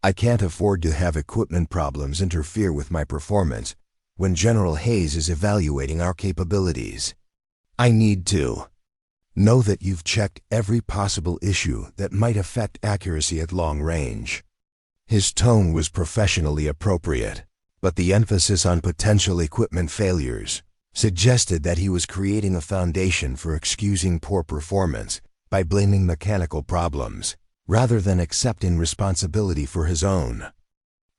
I can't afford to have equipment problems interfere with my performance when General Hayes is evaluating our capabilities. I need to know that you've checked every possible issue that might affect accuracy at long range." His tone was professionally appropriate, but the emphasis on potential equipment failures suggested that he was creating a foundation for excusing poor performance by blaming mechanical problems, rather than accepting responsibility for his own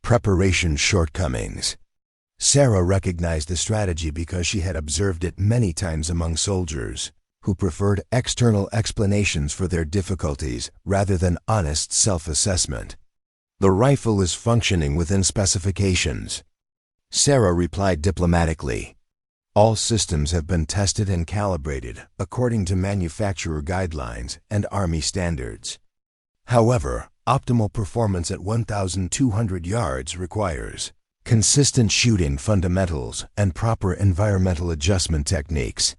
preparation shortcomings. Sarah recognized the strategy because she had observed it many times among soldiers who preferred external explanations for their difficulties rather than honest self-assessment. "The rifle is functioning within specifications," Sarah replied diplomatically. "All systems have been tested and calibrated according to manufacturer guidelines and Army standards. However, optimal performance at 1,200 yards requires consistent shooting fundamentals and proper environmental adjustment techniques."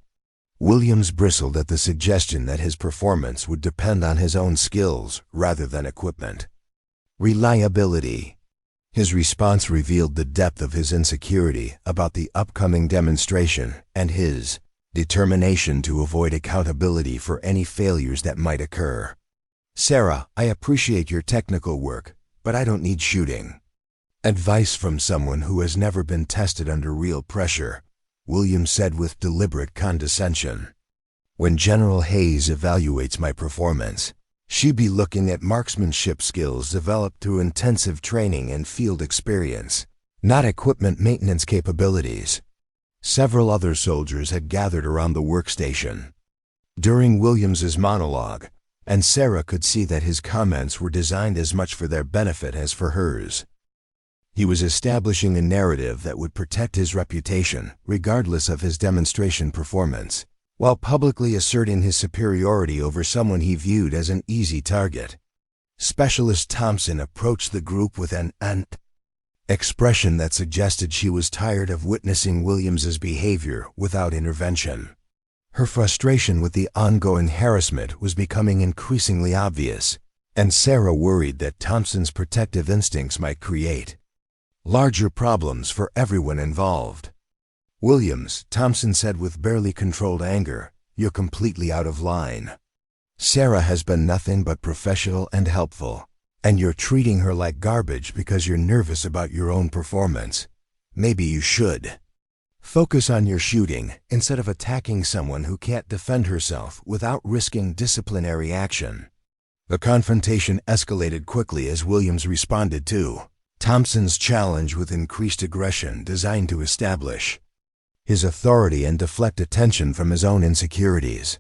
Williams bristled at the suggestion that his performance would depend on his own skills rather than equipment. Reliability. His response revealed the depth of his insecurity about the upcoming demonstration and his determination to avoid accountability for any failures that might occur. "Sarah, I appreciate your technical work, but I don't need shooting." Advice from someone who has never been tested under real pressure, Williams said with deliberate condescension. "When General Hayes evaluates my performance, she'd be looking at marksmanship skills developed through intensive training and field experience, not equipment maintenance capabilities." Several other soldiers had gathered around the workstation during Williams's monologue, and Sarah could see that his comments were designed as much for their benefit as for hers. He was establishing a narrative that would protect his reputation, regardless of his demonstration performance, while publicly asserting his superiority over someone he viewed as an easy target. Specialist Thompson approached the group with an expression that suggested she was tired of witnessing Williams's behavior without intervention. Her frustration with the ongoing harassment was becoming increasingly obvious, and Sarah worried that Thompson's protective instincts might create larger problems for everyone involved. "Williams," Thompson said with barely controlled anger, "you're completely out of line. Sarah has been nothing but professional and helpful, and you're treating her like garbage because you're nervous about your own performance. Maybe you should focus on your shooting instead of attacking someone who can't defend herself without risking disciplinary action." The confrontation escalated quickly as Williams responded to Thompson's challenge with increased aggression designed to establish his authority and deflect attention from his own insecurities.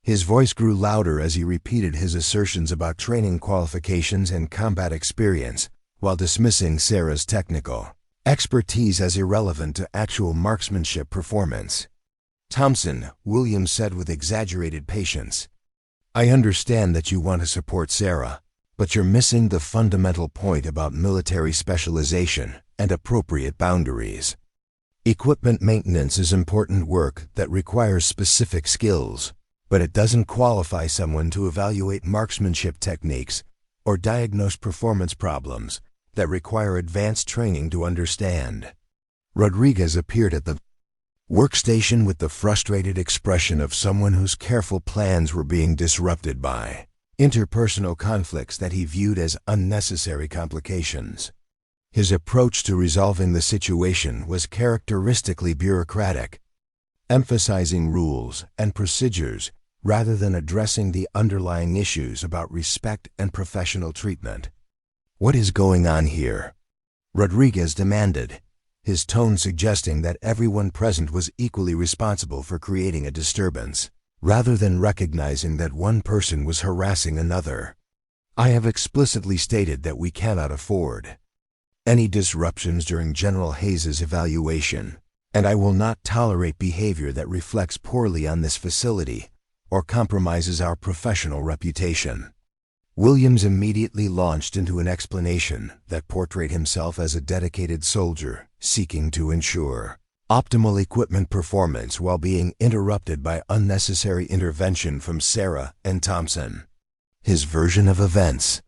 His voice grew louder as he repeated his assertions about training qualifications and combat experience, while dismissing Sarah's technical expertise as irrelevant to actual marksmanship performance. "Thompson," Williams said with exaggerated patience, "I understand that you want to support Sarah, but you're missing the fundamental point about military specialization and appropriate boundaries. Equipment maintenance is important work that requires specific skills, but it doesn't qualify someone to evaluate marksmanship techniques or diagnose performance problems that require advanced training to understand." Rodriguez appeared at the workstation with the frustrated expression of someone whose careful plans were being disrupted by interpersonal conflicts that he viewed as unnecessary complications. His approach to resolving the situation was characteristically bureaucratic, emphasizing rules and procedures rather than addressing the underlying issues about respect and professional treatment. "What is going on here?" Rodriguez demanded, his tone suggesting that everyone present was equally responsible for creating a disturbance, rather than recognizing that one person was harassing another. "I have explicitly stated that we cannot afford any disruptions during General Hayes's evaluation, and I will not tolerate behavior that reflects poorly on this facility or compromises our professional reputation." Williams immediately launched into an explanation that portrayed himself as a dedicated soldier seeking to ensure optimal equipment performance while being interrupted by unnecessary intervention from Sarah and Thompson. His version of events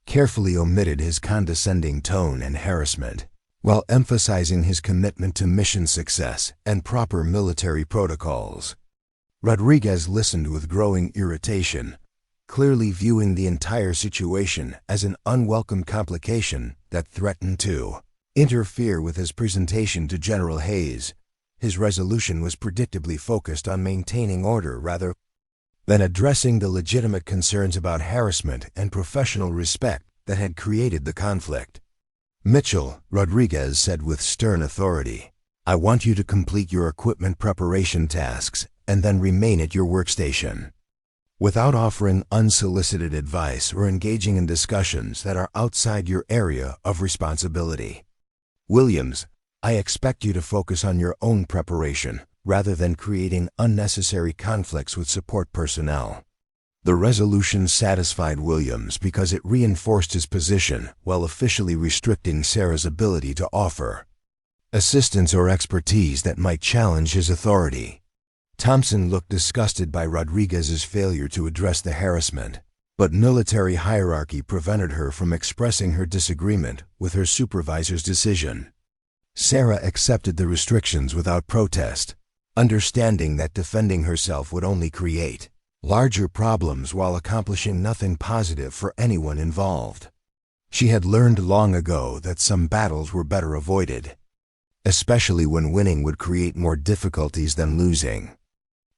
carefully omitted his condescending tone and harassment, while emphasizing his commitment to mission success and proper military protocols. Rodriguez listened with growing irritation, clearly viewing the entire situation as an unwelcome complication that threatened to interfere with his presentation to General Hayes. His resolution was predictably focused on maintaining order rather than addressing the legitimate concerns about harassment and professional respect that had created the conflict. "Mitchell," Rodriguez said with stern authority, "I want you to complete your equipment preparation tasks and then remain at your workstation, without offering unsolicited advice or engaging in discussions that are outside your area of responsibility. Williams, I expect you to focus on your own preparation rather than creating unnecessary conflicts with support personnel." The resolution satisfied Williams because it reinforced his position while officially restricting Sarah's ability to offer assistance or expertise that might challenge his authority. Thompson looked disgusted by Rodriguez's failure to address the harassment, but military hierarchy prevented her from expressing her disagreement with her supervisor's decision. Sarah accepted the restrictions without protest, understanding that defending herself would only create larger problems while accomplishing nothing positive for anyone involved. She had learned long ago that some battles were better avoided, especially when winning would create more difficulties than losing.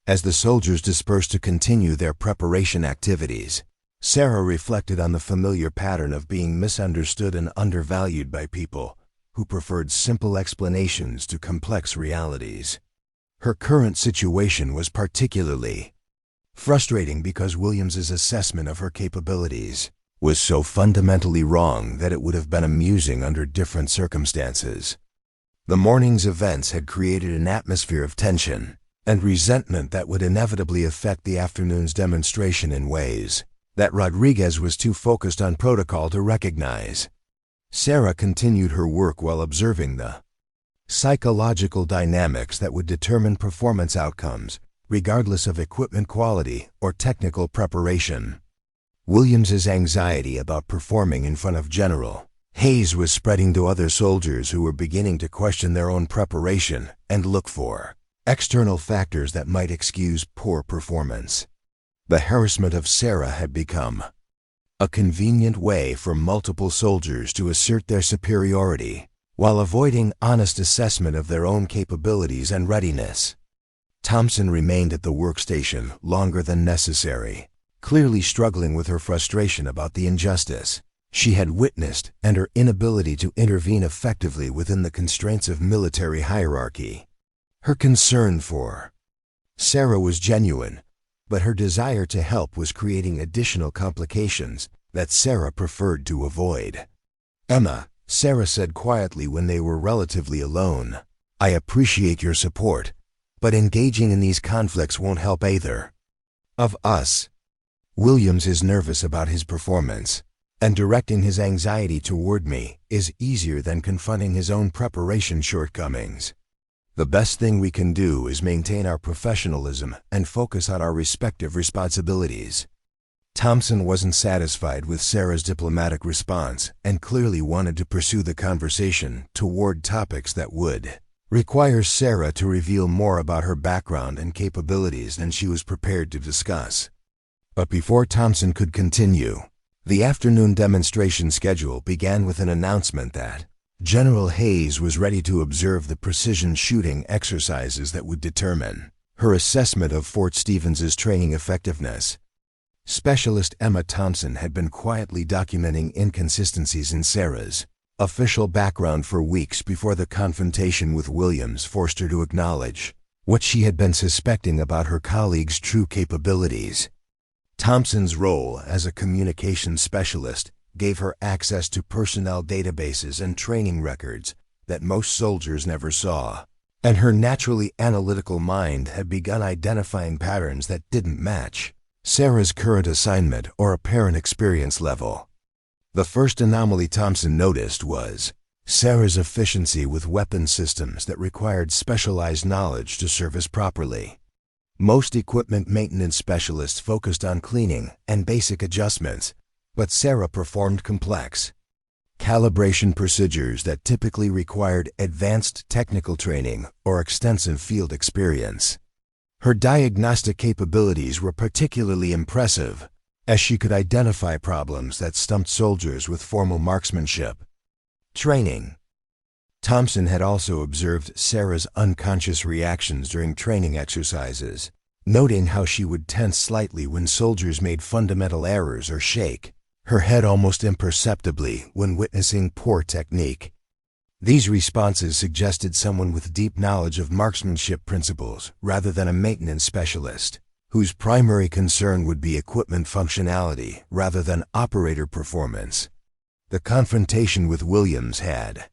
As the soldiers dispersed to continue their preparation activities, Sarah reflected on the familiar pattern of being misunderstood and undervalued by people who preferred simple explanations to complex realities. Her current situation was particularly frustrating because Williams's assessment of her capabilities was so fundamentally wrong that it would have been amusing under different circumstances. The morning's events had created an atmosphere of tension and resentment that would inevitably affect the afternoon's demonstration in ways that Rodriguez was too focused on protocol to recognize. Sarah continued her work while observing the psychological dynamics that would determine performance outcomes, regardless of equipment quality or technical preparation. Williams's anxiety about performing in front of General Hayes was spreading to other soldiers who were beginning to question their own preparation and look for external factors that might excuse poor performance. The harassment of Sarah had become a convenient way for multiple soldiers to assert their superiority while avoiding honest assessment of their own capabilities and readiness. Thompson remained at the workstation longer than necessary, clearly struggling with her frustration about the injustice she had witnessed and her inability to intervene effectively within the constraints of military hierarchy. Her concern for Sarah was genuine, but her desire to help was creating additional complications that Sarah preferred to avoid. "Emma," Sarah said quietly when they were relatively alone, "I appreciate your support, but engaging in these conflicts won't help either of us." Williams is nervous about his performance, and directing his anxiety toward me is easier than confronting his own preparation shortcomings. The best thing we can do is maintain our professionalism and focus on our respective responsibilities. Thompson wasn't satisfied with Sarah's diplomatic response and clearly wanted to pursue the conversation toward topics that would require Sarah to reveal more about her background and capabilities than she was prepared to discuss. But before Thompson could continue, the afternoon demonstration schedule began with an announcement that General Hayes was ready to observe the precision shooting exercises that would determine her assessment of Fort Stevens's training effectiveness. Specialist Emma Thompson had been quietly documenting inconsistencies in Sarah's official background for weeks before the confrontation with Williams forced her to acknowledge what she had been suspecting about her colleague's true capabilities. Thompson's role as a communications specialist gave her access to personnel databases and training records that most soldiers never saw. and her naturally analytical mind had begun identifying patterns that didn't match Sarah's current assignment or apparent experience level. The first anomaly Thompson noticed was Sarah's efficiency with weapon systems that required specialized knowledge to service properly. Most equipment maintenance specialists focused on cleaning and basic adjustments, but Sarah performed complex calibration procedures that typically required advanced technical training or extensive field experience. Her diagnostic capabilities were particularly impressive, as she could identify problems that stumped soldiers with formal marksmanship training. Thompson had also observed Sarah's unconscious reactions during training exercises, noting how she would tense slightly when soldiers made fundamental errors or shake her head almost imperceptibly when witnessing poor technique. These responses suggested someone with deep knowledge of marksmanship principles rather than a maintenance specialist, whose primary concern would be equipment functionality rather than operator performance. The confrontation with Williams had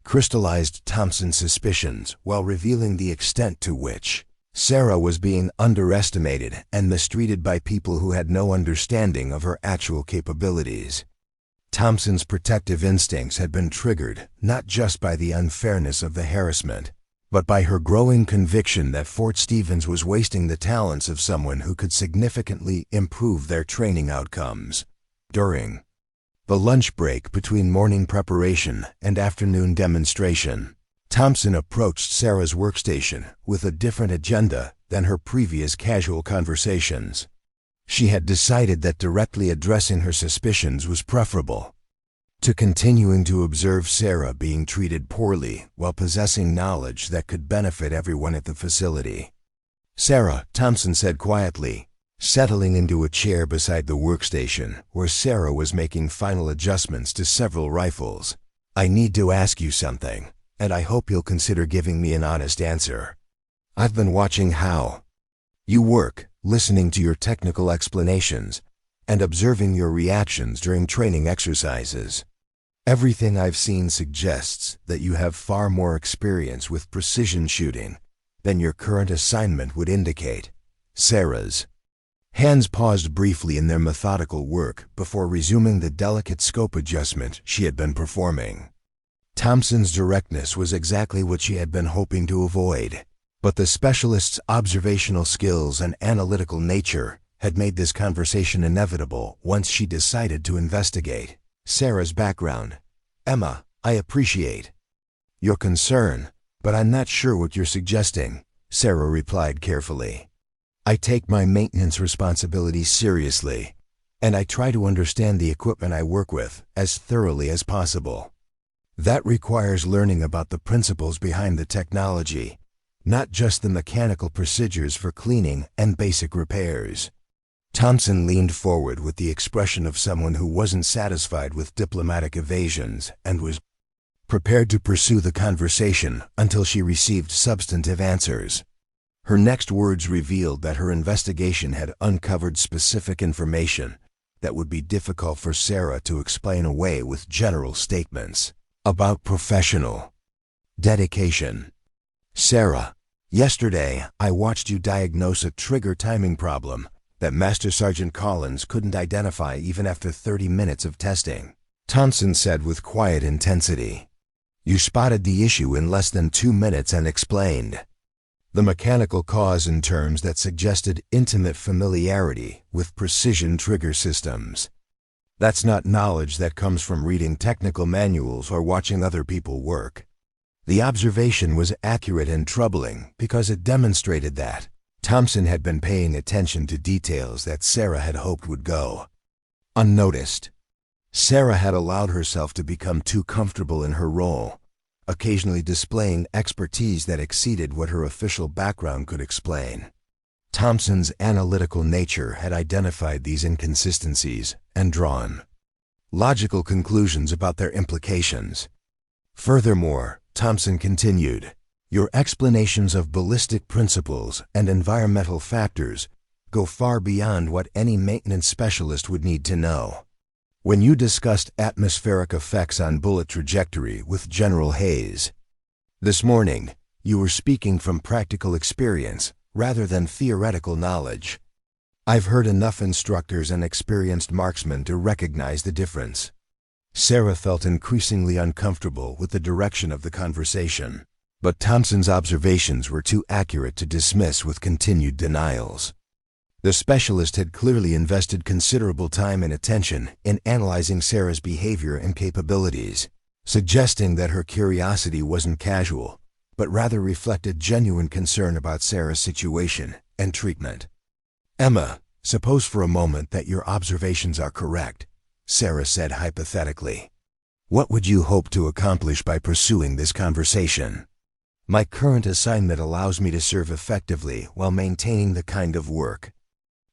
crystallized Thompson's suspicions while revealing the extent to which Sarah was being underestimated and mistreated by people who had no understanding of her actual capabilities. Thompson's protective instincts had been triggered not just by the unfairness of the harassment, but by her growing conviction that Fort Stevens was wasting the talents of someone who could significantly improve their training outcomes. During the lunch break between morning preparation and afternoon demonstration, Thompson approached Sarah's workstation with a different agenda than her previous casual conversations. She had decided that directly addressing her suspicions was preferable to continuing to observe Sarah being treated poorly while possessing knowledge that could benefit everyone at the facility. "Sarah," Thompson said quietly, settling into a chair beside the workstation where Sarah was making final adjustments to several rifles. "I need to ask you something, and I hope you'll consider giving me an honest answer. I've been watching how you work, listening to your technical explanations, and observing your reactions during training exercises. Everything I've seen suggests that you have far more experience with precision shooting than your current assignment would indicate." Sarah's hands paused briefly in their methodical work before resuming the delicate scope adjustment she had been performing. Thompson's directness was exactly what she had been hoping to avoid, but the specialist's observational skills and analytical nature had made this conversation inevitable once she decided to investigate Sarah's background. "Emma, I appreciate your concern, but I'm not sure what you're suggesting," Sarah replied carefully. "I take my maintenance responsibilities seriously, and I try to understand the equipment I work with as thoroughly as possible. That requires learning about the principles behind the technology, not just the mechanical procedures for cleaning and basic repairs." Thompson leaned forward with the expression of someone who wasn't satisfied with diplomatic evasions and was prepared to pursue the conversation until she received substantive answers. Her next words revealed that her investigation had uncovered specific information that would be difficult for Sarah to explain away with general statements about professional dedication. "Sarah, yesterday I watched you diagnose a trigger timing problem that Master Sergeant Collins couldn't identify even after 30 minutes of testing," Thompson said with quiet intensity. "You spotted the issue in less than 2 minutes and explained the mechanical cause in terms that suggested intimate familiarity with precision trigger systems. That's not knowledge that comes from reading technical manuals or watching other people work." The observation was accurate and troubling because it demonstrated that Thompson had been paying attention to details that Sarah had hoped would go unnoticed. Sarah had allowed herself to become too comfortable in her role, occasionally displaying expertise that exceeded what her official background could explain. Thompson's analytical nature had identified these inconsistencies and drawn logical conclusions about their implications. Furthermore, Thompson continued, "Your explanations of ballistic principles and environmental factors go far beyond what any maintenance specialist would need to know. When you discussed atmospheric effects on bullet trajectory with General Hayes this morning, You were speaking from practical experience, rather than theoretical knowledge. I've heard enough instructors and experienced marksmen to recognize the difference. Sarah felt increasingly uncomfortable with the direction of the conversation, but Thompson's observations were too accurate to dismiss with continued denials. The specialist had clearly invested considerable time and attention in analyzing Sarah's behavior and capabilities, suggesting that her curiosity wasn't casual, but rather reflected genuine concern about Sarah's situation and treatment. "Emma, suppose for a moment that your observations are correct," Sarah said hypothetically. "What would you hope to accomplish by pursuing this conversation?" "My current assignment allows me to serve effectively while maintaining the kind of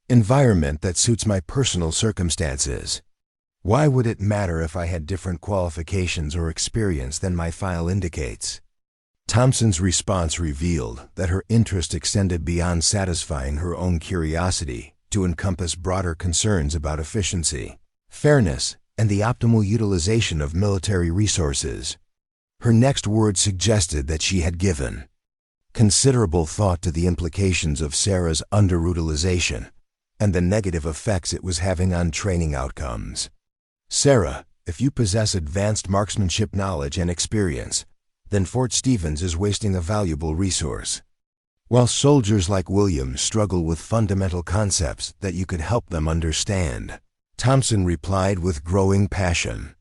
environment that suits my personal circumstances. Why would it matter if I had different qualifications or experience than my file indicates?" Thompson's response revealed that her interest extended beyond satisfying her own curiosity to encompass broader concerns about efficiency, fairness, and the optimal utilization of military resources. Her next words suggested that she had given considerable thought to the implications of Sarah's underutilization and the negative effects it was having on training outcomes. "Sarah, if you possess advanced marksmanship knowledge and experience, then Fort Stevens is wasting a valuable resource. While soldiers like William struggle with fundamental concepts that you could help them understand," Thompson replied with growing passion.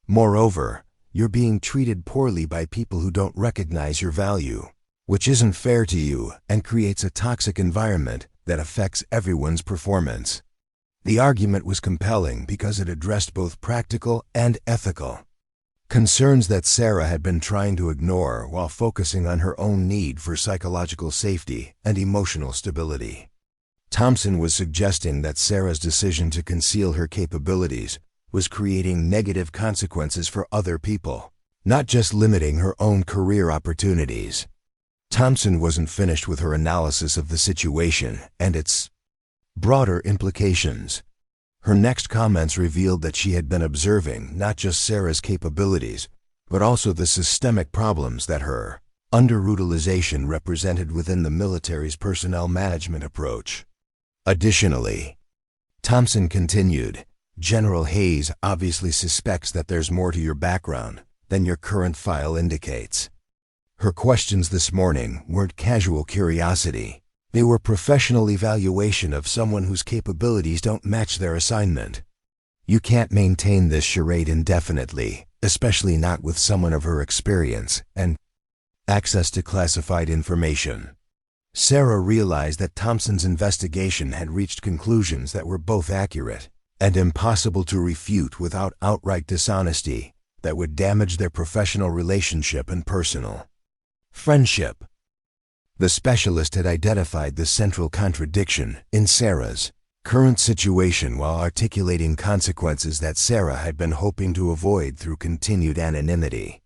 "Moreover, you're being treated poorly by people who don't recognize your value, which isn't fair to you and creates a toxic environment that affects everyone's performance." The argument was compelling because it addressed both practical and ethical concerns that Sarah had been trying to ignore while focusing on her own need for psychological safety and emotional stability. Thompson was suggesting that Sarah's decision to conceal her capabilities was creating negative consequences for other people, not just limiting her own career opportunities. Thompson wasn't finished with her analysis of the situation and its broader implications. Her next comments revealed that she had been observing not just Sarah's capabilities, but also the systemic problems that her underutilization represented within the military's personnel management approach. Additionally, Thompson continued, "General Hayes obviously suspects that there's more to your background than your current file indicates." Her questions this morning weren't casual curiosity. They were professional evaluation of someone whose capabilities don't match their assignment. "You can't maintain this charade indefinitely, especially not with someone of her experience and access to classified information." Sarah realized that Thompson's investigation had reached conclusions that were both accurate and impossible to refute without outright dishonesty that would damage their professional relationship and personal friendship. The specialist had identified the central contradiction in Sarah's current situation while articulating consequences that Sarah had been hoping to avoid through continued anonymity.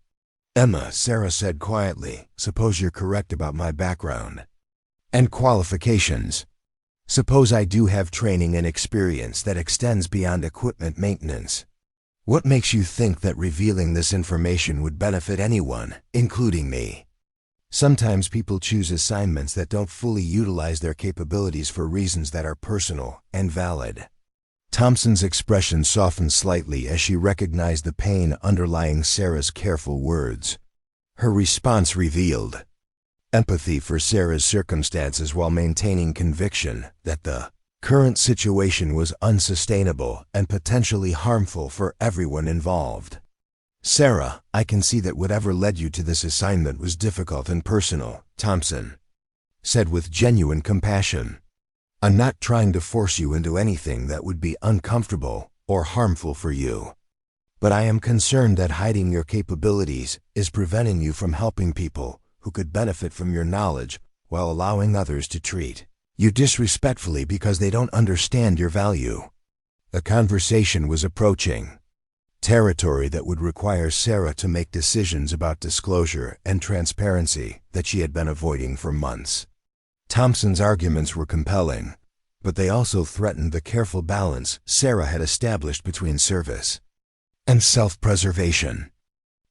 "Emma," Sarah said quietly, "suppose you're correct about my background and qualifications. Suppose I do have training and experience that extends beyond equipment maintenance. What makes you think that revealing this information would benefit anyone, including me? Sometimes people choose assignments that don't fully utilize their capabilities for reasons that are personal and valid." Thompson's expression softened slightly as she recognized the pain underlying Sarah's careful words. Her response revealed empathy for Sarah's circumstances while maintaining conviction that the current situation was unsustainable and potentially harmful for everyone involved. "Sarah, I can see that whatever led you to this assignment was difficult and personal," Thompson said with genuine compassion. "I'm not trying to force you into anything that would be uncomfortable or harmful for you. But I am concerned that hiding your capabilities is preventing you from helping people who could benefit from your knowledge while allowing others to treat you disrespectfully because they don't understand your value." The conversation was approaching territory that would require Sarah to make decisions about disclosure and transparency that she had been avoiding for months. Thompson's arguments were compelling, but they also threatened the careful balance Sarah had established between service and self-preservation.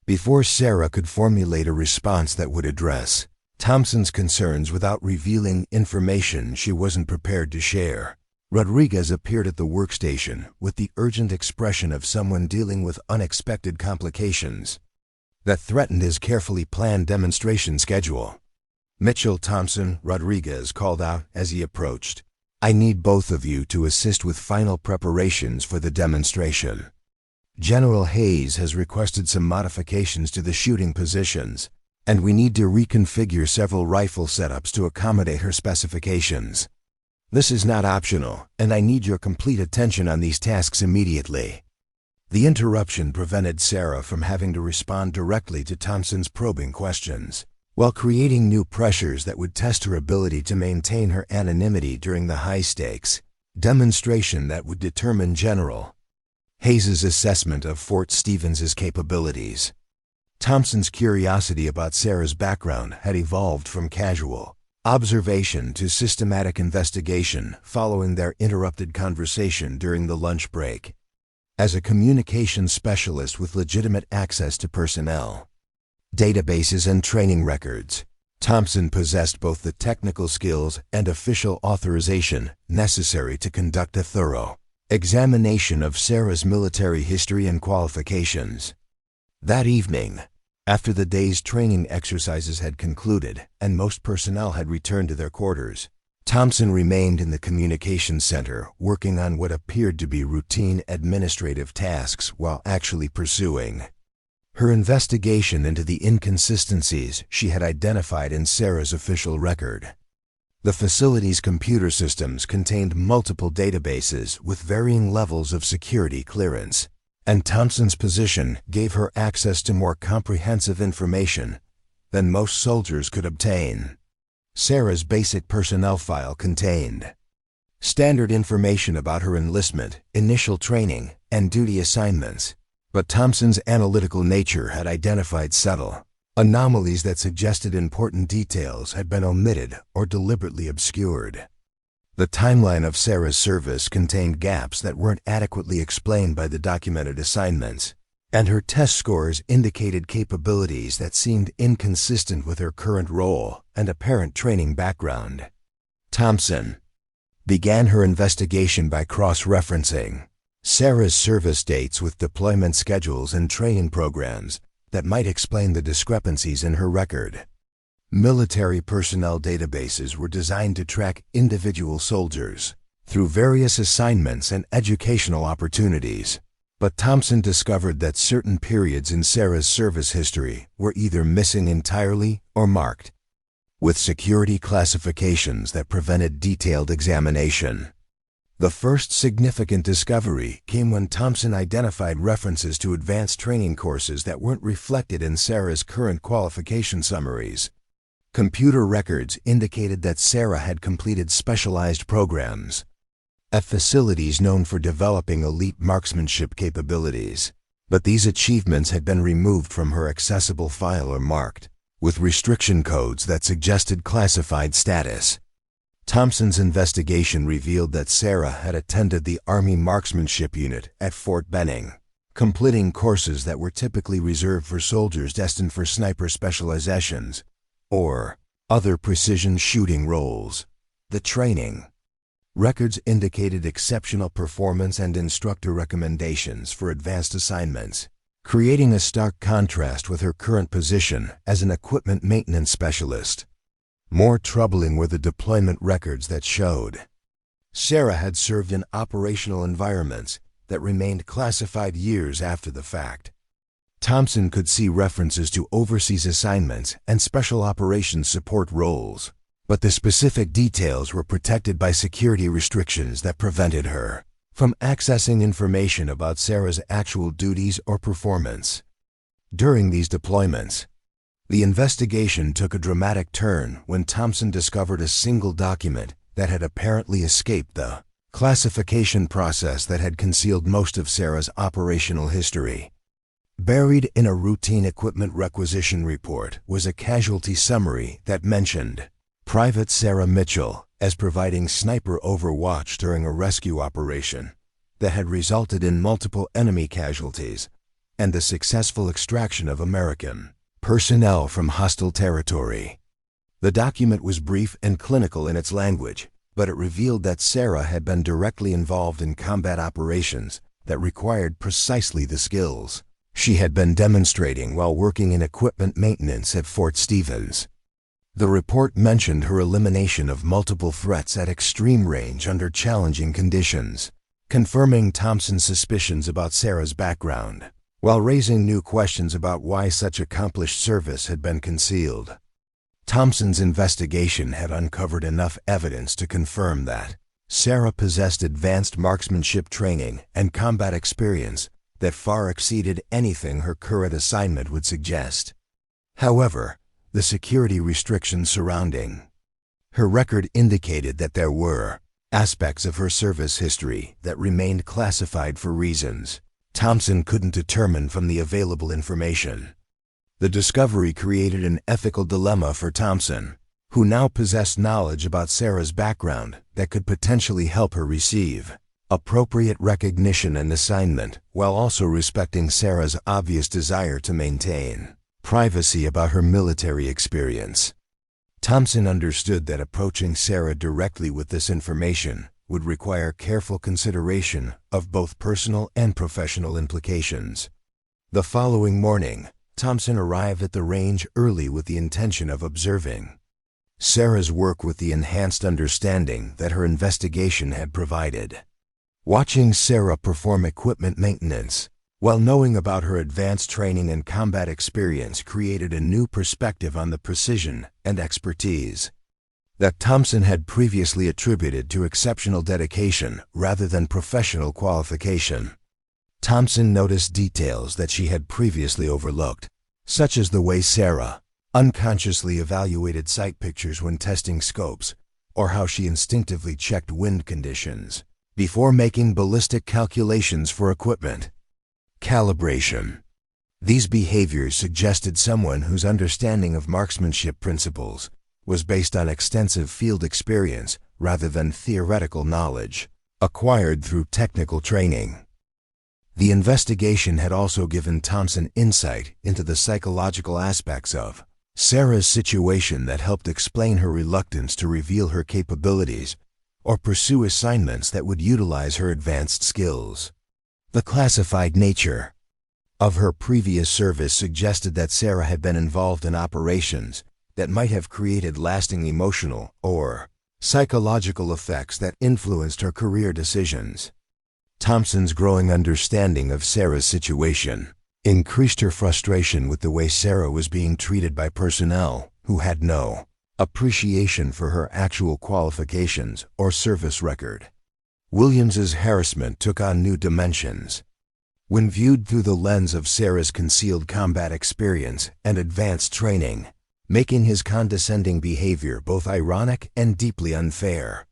Before Sarah could formulate a response that would address Thompson's concerns without revealing information she wasn't prepared to share. Rodriguez appeared at the workstation with the urgent expression of someone dealing with unexpected complications that threatened his carefully planned demonstration schedule. "Mitchell, Thompson," Rodriguez called out as he approached. "I need both of you to assist with final preparations for the demonstration. General Hayes has requested some modifications to the shooting positions, and we need to reconfigure several rifle setups to accommodate her specifications. This is not optional, and I need your complete attention on these tasks immediately." The interruption prevented Sarah from having to respond directly to Thompson's probing questions, while creating new pressures that would test her ability to maintain her anonymity during the high-stakes demonstration that would determine General Hayes's assessment of Fort Stevens's capabilities. Thompson's curiosity about Sarah's background had evolved from casual observation to systematic investigation following their interrupted conversation during the lunch break. As a communications specialist with legitimate access to personnel, databases, and training records, Thompson possessed both the technical skills and official authorization necessary to conduct a thorough examination of Sarah's military history and qualifications. That evening, after the day's training exercises had concluded and most personnel had returned to their quarters, Thompson remained in the communications center working on what appeared to be routine administrative tasks while actually pursuing her investigation into the inconsistencies she had identified in Sarah's official record. The facility's computer systems contained multiple databases with varying levels of security clearance, and Thompson's position gave her access to more comprehensive information than most soldiers could obtain. Sarah's basic personnel file contained standard information about her enlistment, initial training, and duty assignments, but Thompson's analytical nature had identified subtle anomalies that suggested important details had been omitted or deliberately obscured. The timeline of Sarah's service contained gaps that weren't adequately explained by the documented assignments, and her test scores indicated capabilities that seemed inconsistent with her current role and apparent training background. Thompson began her investigation by cross-referencing Sarah's service dates with deployment schedules and training programs that might explain the discrepancies in her record. Military personnel databases were designed to track individual soldiers through various assignments and educational opportunities, but Thompson discovered that certain periods in Sarah's service history were either missing entirely or marked with security classifications that prevented detailed examination. The first significant discovery came when Thompson identified references to advanced training courses that weren't reflected in Sarah's current qualification summaries. Computer records indicated that Sarah had completed specialized programs at facilities known for developing elite marksmanship capabilities, but these achievements had been removed from her accessible file or marked with restriction codes that suggested classified status. Thompson's investigation revealed that Sarah had attended the Army Marksmanship Unit at Fort Benning, completing courses that were typically reserved for soldiers destined for sniper specializations or other precision shooting roles. The training records indicated exceptional performance and instructor recommendations for advanced assignments, creating a stark contrast with her current position as an equipment maintenance specialist. More troubling were the deployment records that showed Sarah had served in operational environments that remained classified years after the fact. Thompson could see references to overseas assignments and special operations support roles, but the specific details were protected by security restrictions that prevented her from accessing information about Sarah's actual duties or performance. During these deployments, the investigation took a dramatic turn when Thompson discovered a single document that had apparently escaped the classification process that had concealed most of Sarah's operational history. Buried in a routine equipment requisition report was a casualty summary that mentioned Private Sarah Mitchell as providing sniper overwatch during a rescue operation that had resulted in multiple enemy casualties and the successful extraction of American personnel from hostile territory. The document was brief and clinical in its language, but it revealed that Sarah had been directly involved in combat operations that required precisely the skills she had been demonstrating while working in equipment maintenance at Fort Stevens. The report mentioned her elimination of multiple threats at extreme range under challenging conditions, confirming Thompson's suspicions about Sarah's background, while raising new questions about why such accomplished service had been concealed. Thompson's investigation had uncovered enough evidence to confirm that Sarah possessed advanced marksmanship training and combat experience that far exceeded anything her current assignment would suggest. However, the security restrictions surrounding her record indicated that there were aspects of her service history that remained classified for reasons Thompson couldn't determine from the available information. The discovery created an ethical dilemma for Thompson, who now possessed knowledge about Sarah's background that could potentially help her receive appropriate recognition and assignment, while also respecting Sarah's obvious desire to maintain privacy about her military experience. Thompson understood that approaching Sarah directly with this information would require careful consideration of both personal and professional implications. The following morning, Thompson arrived at the range early with the intention of observing Sarah's work with the enhanced understanding that her investigation had provided. Watching Sarah perform equipment maintenance, while knowing about her advanced training and combat experience, created a new perspective on the precision and expertise that Thompson had previously attributed to exceptional dedication rather than professional qualification. Thompson noticed details that she had previously overlooked, such as the way Sarah unconsciously evaluated sight pictures when testing scopes, or how she instinctively checked wind conditions before making ballistic calculations for equipment calibration. These behaviors suggested someone whose understanding of marksmanship principles was based on extensive field experience rather than theoretical knowledge acquired through technical training. The investigation had also given Thompson insight into the psychological aspects of Sarah's situation that helped explain her reluctance to reveal her capabilities or pursue assignments that would utilize her advanced skills. The classified nature of her previous service suggested that Sarah had been involved in operations that might have created lasting emotional or psychological effects that influenced her career decisions. Thompson's growing understanding of Sarah's situation increased her frustration with the way Sarah was being treated by personnel who had no appreciation for her actual qualifications or service record. Williams's harassment took on new dimensions when viewed through the lens of Sarah's concealed combat experience and advanced training, making his condescending behavior both ironic and deeply unfair.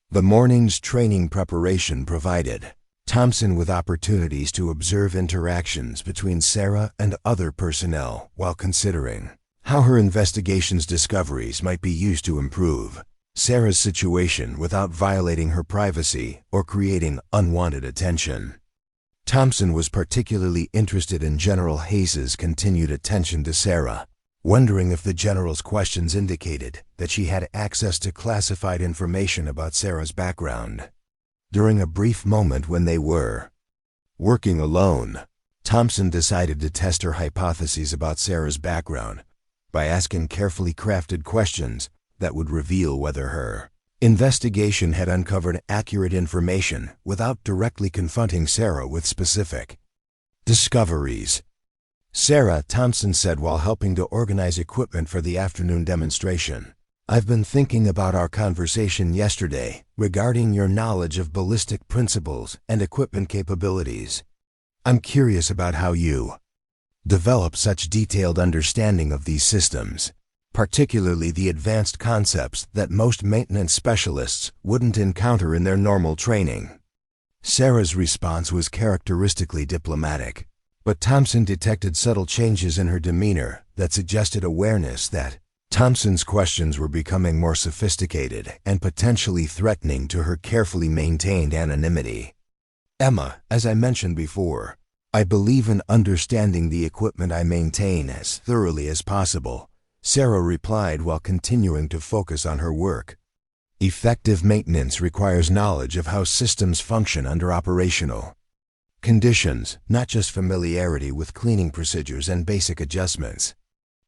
The morning's training preparation provided Thompson with opportunities to observe interactions between Sarah and other personnel while considering how her investigation's discoveries might be used to improve Sarah's situation without violating her privacy or creating unwanted attention. Thompson was particularly interested in General Hayes's continued attention to Sarah, wondering if the general's questions indicated that she had access to classified information about Sarah's background. During a brief moment when they were working alone, Thompson decided to test her hypotheses about Sarah's background by asking carefully crafted questions that would reveal whether her investigation had uncovered accurate information without directly confronting Sarah with specific discoveries. Sarah, Thompson said while helping to organize equipment for the afternoon demonstration, "I've been thinking about our conversation yesterday regarding your knowledge of ballistic principles and equipment capabilities. I'm curious about how you develop such detailed understanding of these systems, particularly the advanced concepts that most maintenance specialists wouldn't encounter in their normal training." Sarah's response was characteristically diplomatic, but Thompson detected subtle changes in her demeanor that suggested awareness that Thompson's questions were becoming more sophisticated and potentially threatening to her carefully maintained anonymity. "Emma, as I mentioned before, I believe in understanding the equipment I maintain as thoroughly as possible, Sarah replied while continuing to focus on her work. Effective maintenance requires knowledge of how systems function under operational conditions, not just familiarity with cleaning procedures and basic adjustments.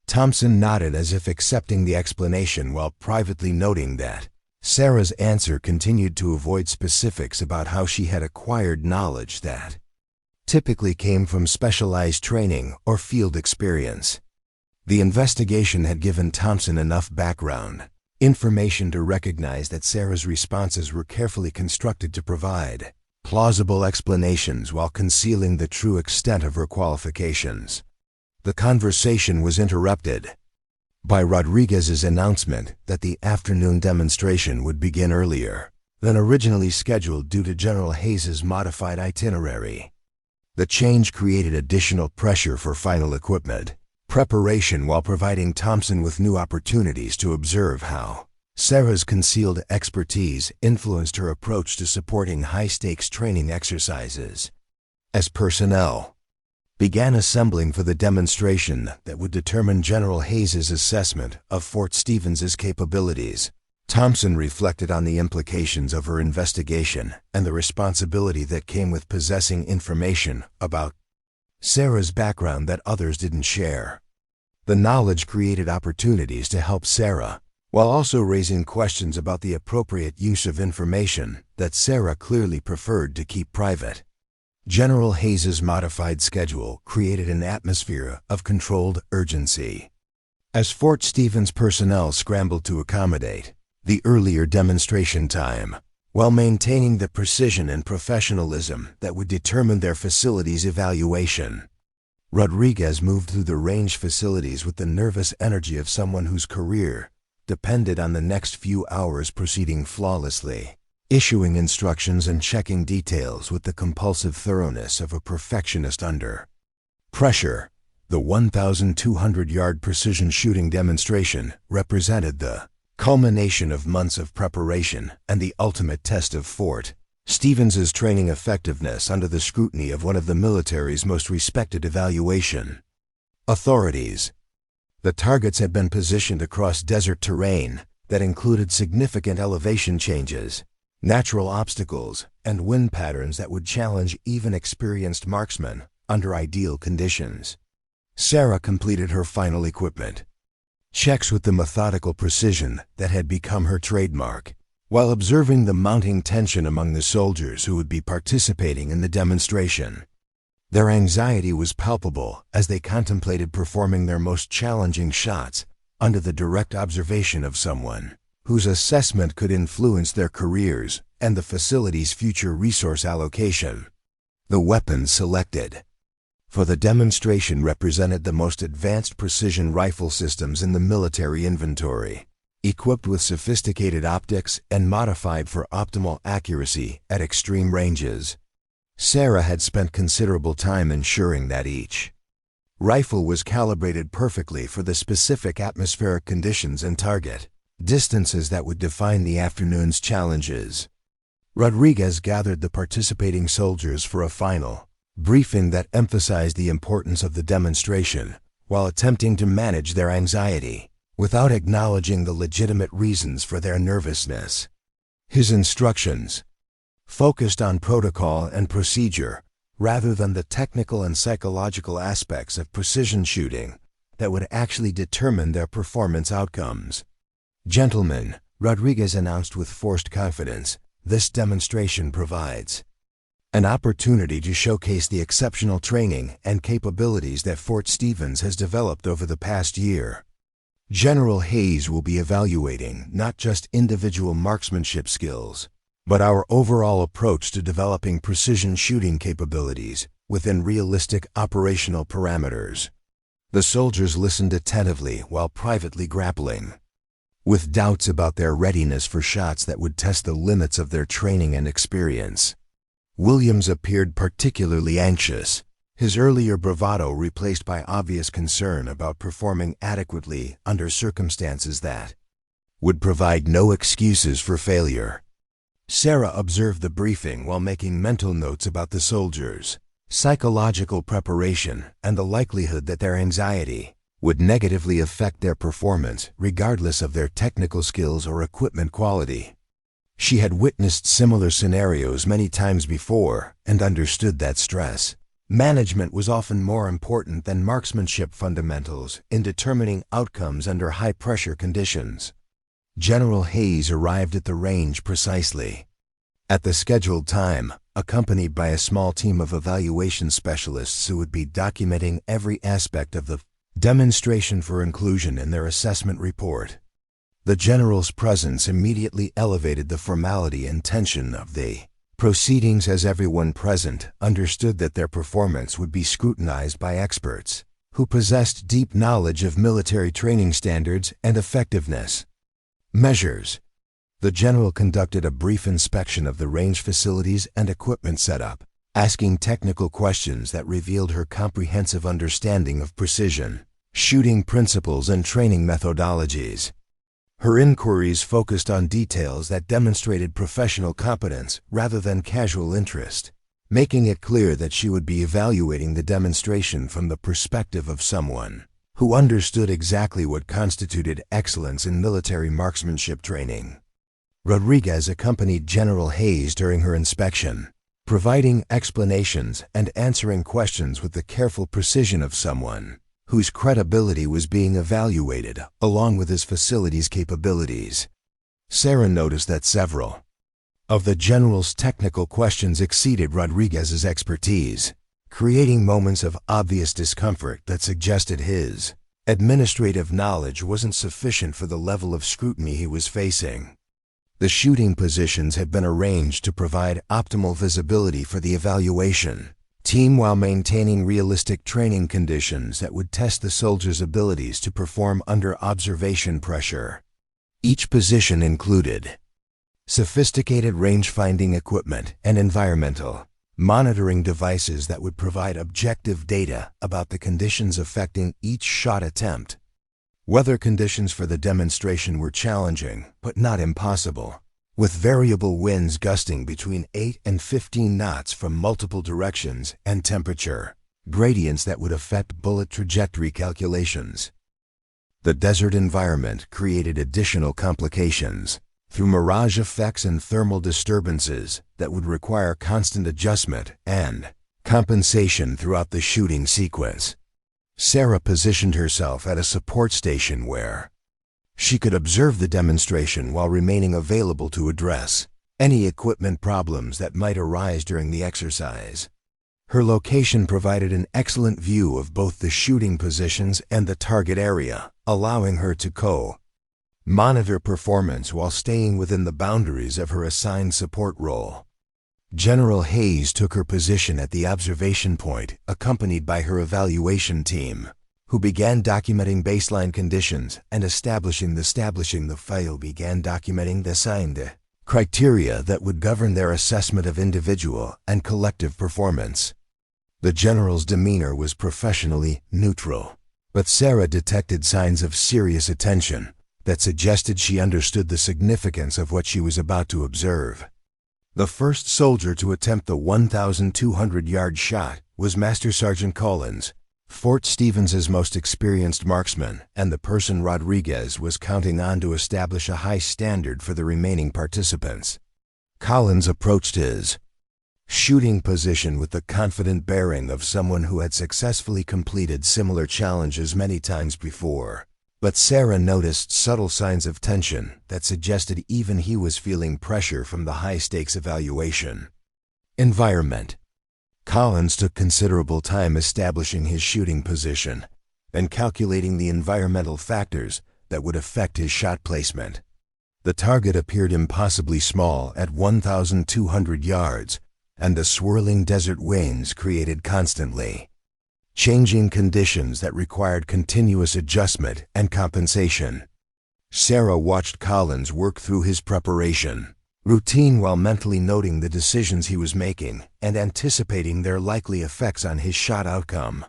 Thompson nodded as if accepting the explanation while privately noting that Sarah's answer continued to avoid specifics about how she had acquired knowledge that typically came from specialized training or field experience. The investigation had given Thompson enough background information to recognize that Sarah's responses were carefully constructed to provide plausible explanations while concealing the true extent of her qualifications. The conversation was interrupted by Rodriguez's announcement that the afternoon demonstration would begin earlier than originally scheduled due to General Hayes's modified itinerary. The change created additional pressure for final equipment preparation while providing Thompson with new opportunities to observe how Sarah's concealed expertise influenced her approach to supporting high-stakes training exercises. As personnel began assembling for the demonstration that would determine General Hayes's assessment of Fort Stevens's capabilities, Thompson reflected on the implications of her investigation and the responsibility that came with possessing information about Sarah's background that others didn't share. The knowledge created opportunities to help Sarah, while also raising questions about the appropriate use of information that Sarah clearly preferred to keep private. General Hayes's modified schedule created an atmosphere of controlled urgency. As Fort Stevens personnel scrambled to accommodate the earlier demonstration time, while maintaining the precision and professionalism that would determine their facility's evaluation, Rodriguez moved through the range facilities with the nervous energy of someone whose career depended on the next few hours proceeding flawlessly, issuing instructions and checking details with the compulsive thoroughness of a perfectionist under pressure. The 1,200-yard precision shooting demonstration represented the culmination of months of preparation and the ultimate test of Fort Stevens's training effectiveness under the scrutiny of one of the military's most respected evaluation authorities. The targets had been positioned across desert terrain that included significant elevation changes, natural obstacles, and wind patterns that would challenge even experienced marksmen under ideal conditions. Sarah completed her final equipment checks with the methodical precision that had become her trademark, while observing the mounting tension among the soldiers who would be participating in the demonstration. Their anxiety was palpable as they contemplated performing their most challenging shots under the direct observation of someone whose assessment could influence their careers and the facility's future resource allocation. The weapons selected for the demonstration represented the most advanced precision rifle systems in the military inventory, equipped with sophisticated optics and modified for optimal accuracy at extreme ranges. Sarah had spent considerable time ensuring that each rifle was calibrated perfectly for the specific atmospheric conditions and target distances that would define the afternoon's challenges. Rodriguez gathered the participating soldiers for a final briefing that emphasized the importance of the demonstration while attempting to manage their anxiety without acknowledging the legitimate reasons for their nervousness. His instructions focused on protocol and procedure rather than the technical and psychological aspects of precision shooting that would actually determine their performance outcomes. "Gentlemen," Rodriguez announced with forced confidence, "this demonstration provides an opportunity to showcase the exceptional training and capabilities that Fort Stevens has developed over the past year. General Hayes will be evaluating not just individual marksmanship skills, but our overall approach to developing precision shooting capabilities within realistic operational parameters." The soldiers listened attentively while privately grappling with doubts about their readiness for shots that would test the limits of their training and experience. Williams appeared particularly anxious, his earlier bravado replaced by obvious concern about performing adequately under circumstances that would provide no excuses for failure. Sarah observed the briefing while making mental notes about the soldiers' psychological preparation and the likelihood that their anxiety would negatively affect their performance regardless of their technical skills or equipment quality. She had witnessed similar scenarios many times before and understood that stress management was often more important than marksmanship fundamentals in determining outcomes under high-pressure conditions. General Hayes arrived at the range precisely at the scheduled time, accompanied by a small team of evaluation specialists who would be documenting every aspect of the demonstration for inclusion in their assessment report. The general's presence immediately elevated the formality and tension of the proceedings, as everyone present understood that their performance would be scrutinized by experts who possessed deep knowledge of military training standards and effectiveness measures. The general conducted a brief inspection of the range facilities and equipment setup, asking technical questions that revealed her comprehensive understanding of precision shooting principles and training methodologies. Her inquiries focused on details that demonstrated professional competence rather than casual interest, making it clear that she would be evaluating the demonstration from the perspective of someone who understood exactly what constituted excellence in military marksmanship training. Rodriguez accompanied General Hayes during her inspection, providing explanations and answering questions with the careful precision of someone whose credibility was being evaluated along with his facility's capabilities. Sarah noticed that several of the general's technical questions exceeded Rodriguez's expertise, creating moments of obvious discomfort that suggested his administrative knowledge wasn't sufficient for the level of scrutiny he was facing. The shooting positions had been arranged to provide optimal visibility for the evaluation team while maintaining realistic training conditions that would test the soldiers' abilities to perform under observation pressure. Each position included sophisticated range-finding equipment and environmental monitoring devices that would provide objective data about the conditions affecting each shot attempt. Weather conditions for the demonstration were challenging, but not impossible, with variable winds gusting between 8 and 15 knots from multiple directions and temperature gradients that would affect bullet trajectory calculations. The desert environment created additional complications through mirage effects and thermal disturbances that would require constant adjustment and compensation throughout the shooting sequence. Sarah positioned herself at a support station where she could observe the demonstration while remaining available to address any equipment problems that might arise during the exercise. Her location provided an excellent view of both the shooting positions and the target area, allowing her to monitor performance while staying within the boundaries of her assigned support role. General Hayes took her position at the observation point, accompanied by her evaluation team, who began documenting baseline conditions and establishing the assigned criteria that would govern their assessment of individual and collective performance. The general's demeanor was professionally neutral, but Sarah detected signs of serious attention that suggested she understood the significance of what she was about to observe. The first soldier to attempt the 1,200-yard shot was Master Sergeant Collins, Fort Stevens's most experienced marksman, and the person Rodriguez was counting on to establish a high standard for the remaining participants. Collins approached his shooting position with the confident bearing of someone who had successfully completed similar challenges many times before. But Sarah noticed subtle signs of tension that suggested even he was feeling pressure from the high-stakes evaluation environment. Collins took considerable time establishing his shooting position and calculating the environmental factors that would affect his shot placement. The target appeared impossibly small at 1,200 yards, and the swirling desert winds created constantly changing conditions that required continuous adjustment and compensation. Sarah watched Collins work through his preparation routine while mentally noting the decisions he was making and anticipating their likely effects on his shot outcome.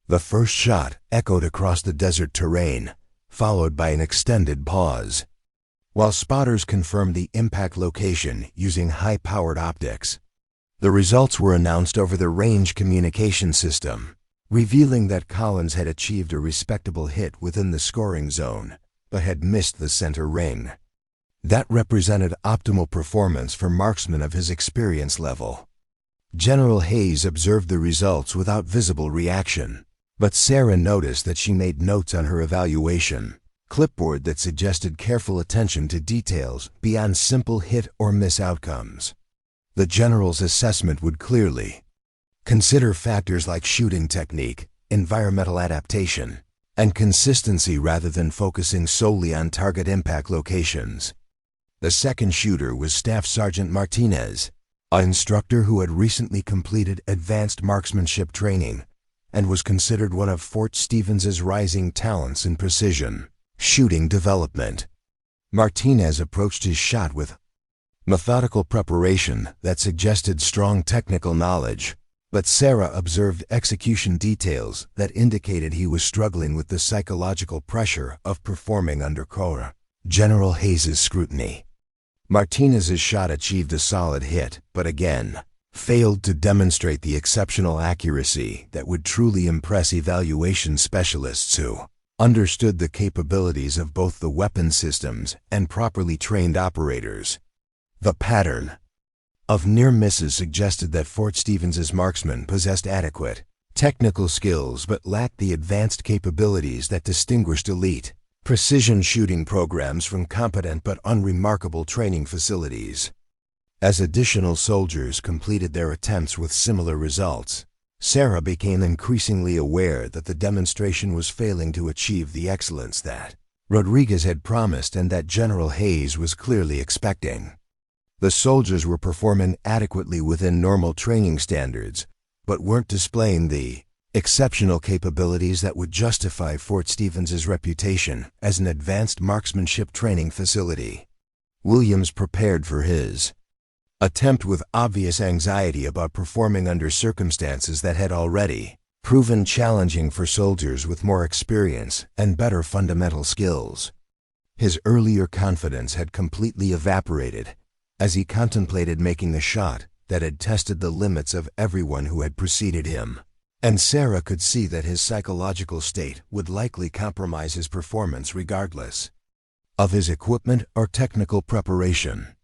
The first shot echoed across the desert terrain, followed by an extended pause, while spotters confirmed the impact location using high-powered optics. The results were announced over the range communication system, revealing that Collins had achieved a respectable hit within the scoring zone, but had missed the center ring. That represented optimal performance for marksmen of his experience level. General Hayes observed the results without visible reaction, but Sarah noticed that she made notes on her evaluation clipboard that suggested careful attention to details beyond simple hit or miss outcomes. The general's assessment would clearly consider factors like shooting technique, environmental adaptation, and consistency rather than focusing solely on target impact locations. The second shooter was Staff Sergeant Martinez, an instructor who had recently completed advanced marksmanship training and was considered one of Fort Stevens's rising talents in precision shooting development. Martinez approached his shot with methodical preparation that suggested strong technical knowledge, but Sarah observed execution details that indicated he was struggling with the psychological pressure of performing under General Hayes's scrutiny. Martinez's shot achieved a solid hit, but again, failed to demonstrate the exceptional accuracy that would truly impress evaluation specialists who understood the capabilities of both the weapon systems and properly trained operators. The pattern of near misses suggested that Fort Stevens's marksmen possessed adequate technical skills but lacked the advanced capabilities that distinguished elite precision shooting programs from competent but unremarkable training facilities. As additional soldiers completed their attempts with similar results, Sarah became increasingly aware that the demonstration was failing to achieve the excellence that Rodriguez had promised and that General Hayes was clearly expecting. The soldiers were performing adequately within normal training standards, but weren't displaying the exceptional capabilities that would justify Fort Stevens's reputation as an advanced marksmanship training facility. Williams prepared for his attempt with obvious anxiety about performing under circumstances that had already proven challenging for soldiers with more experience and better fundamental skills. His earlier confidence had completely evaporated as he contemplated making a shot that had tested the limits of everyone who had preceded him, and Sarah could see that his psychological state would likely compromise his performance regardless of his equipment or technical preparation.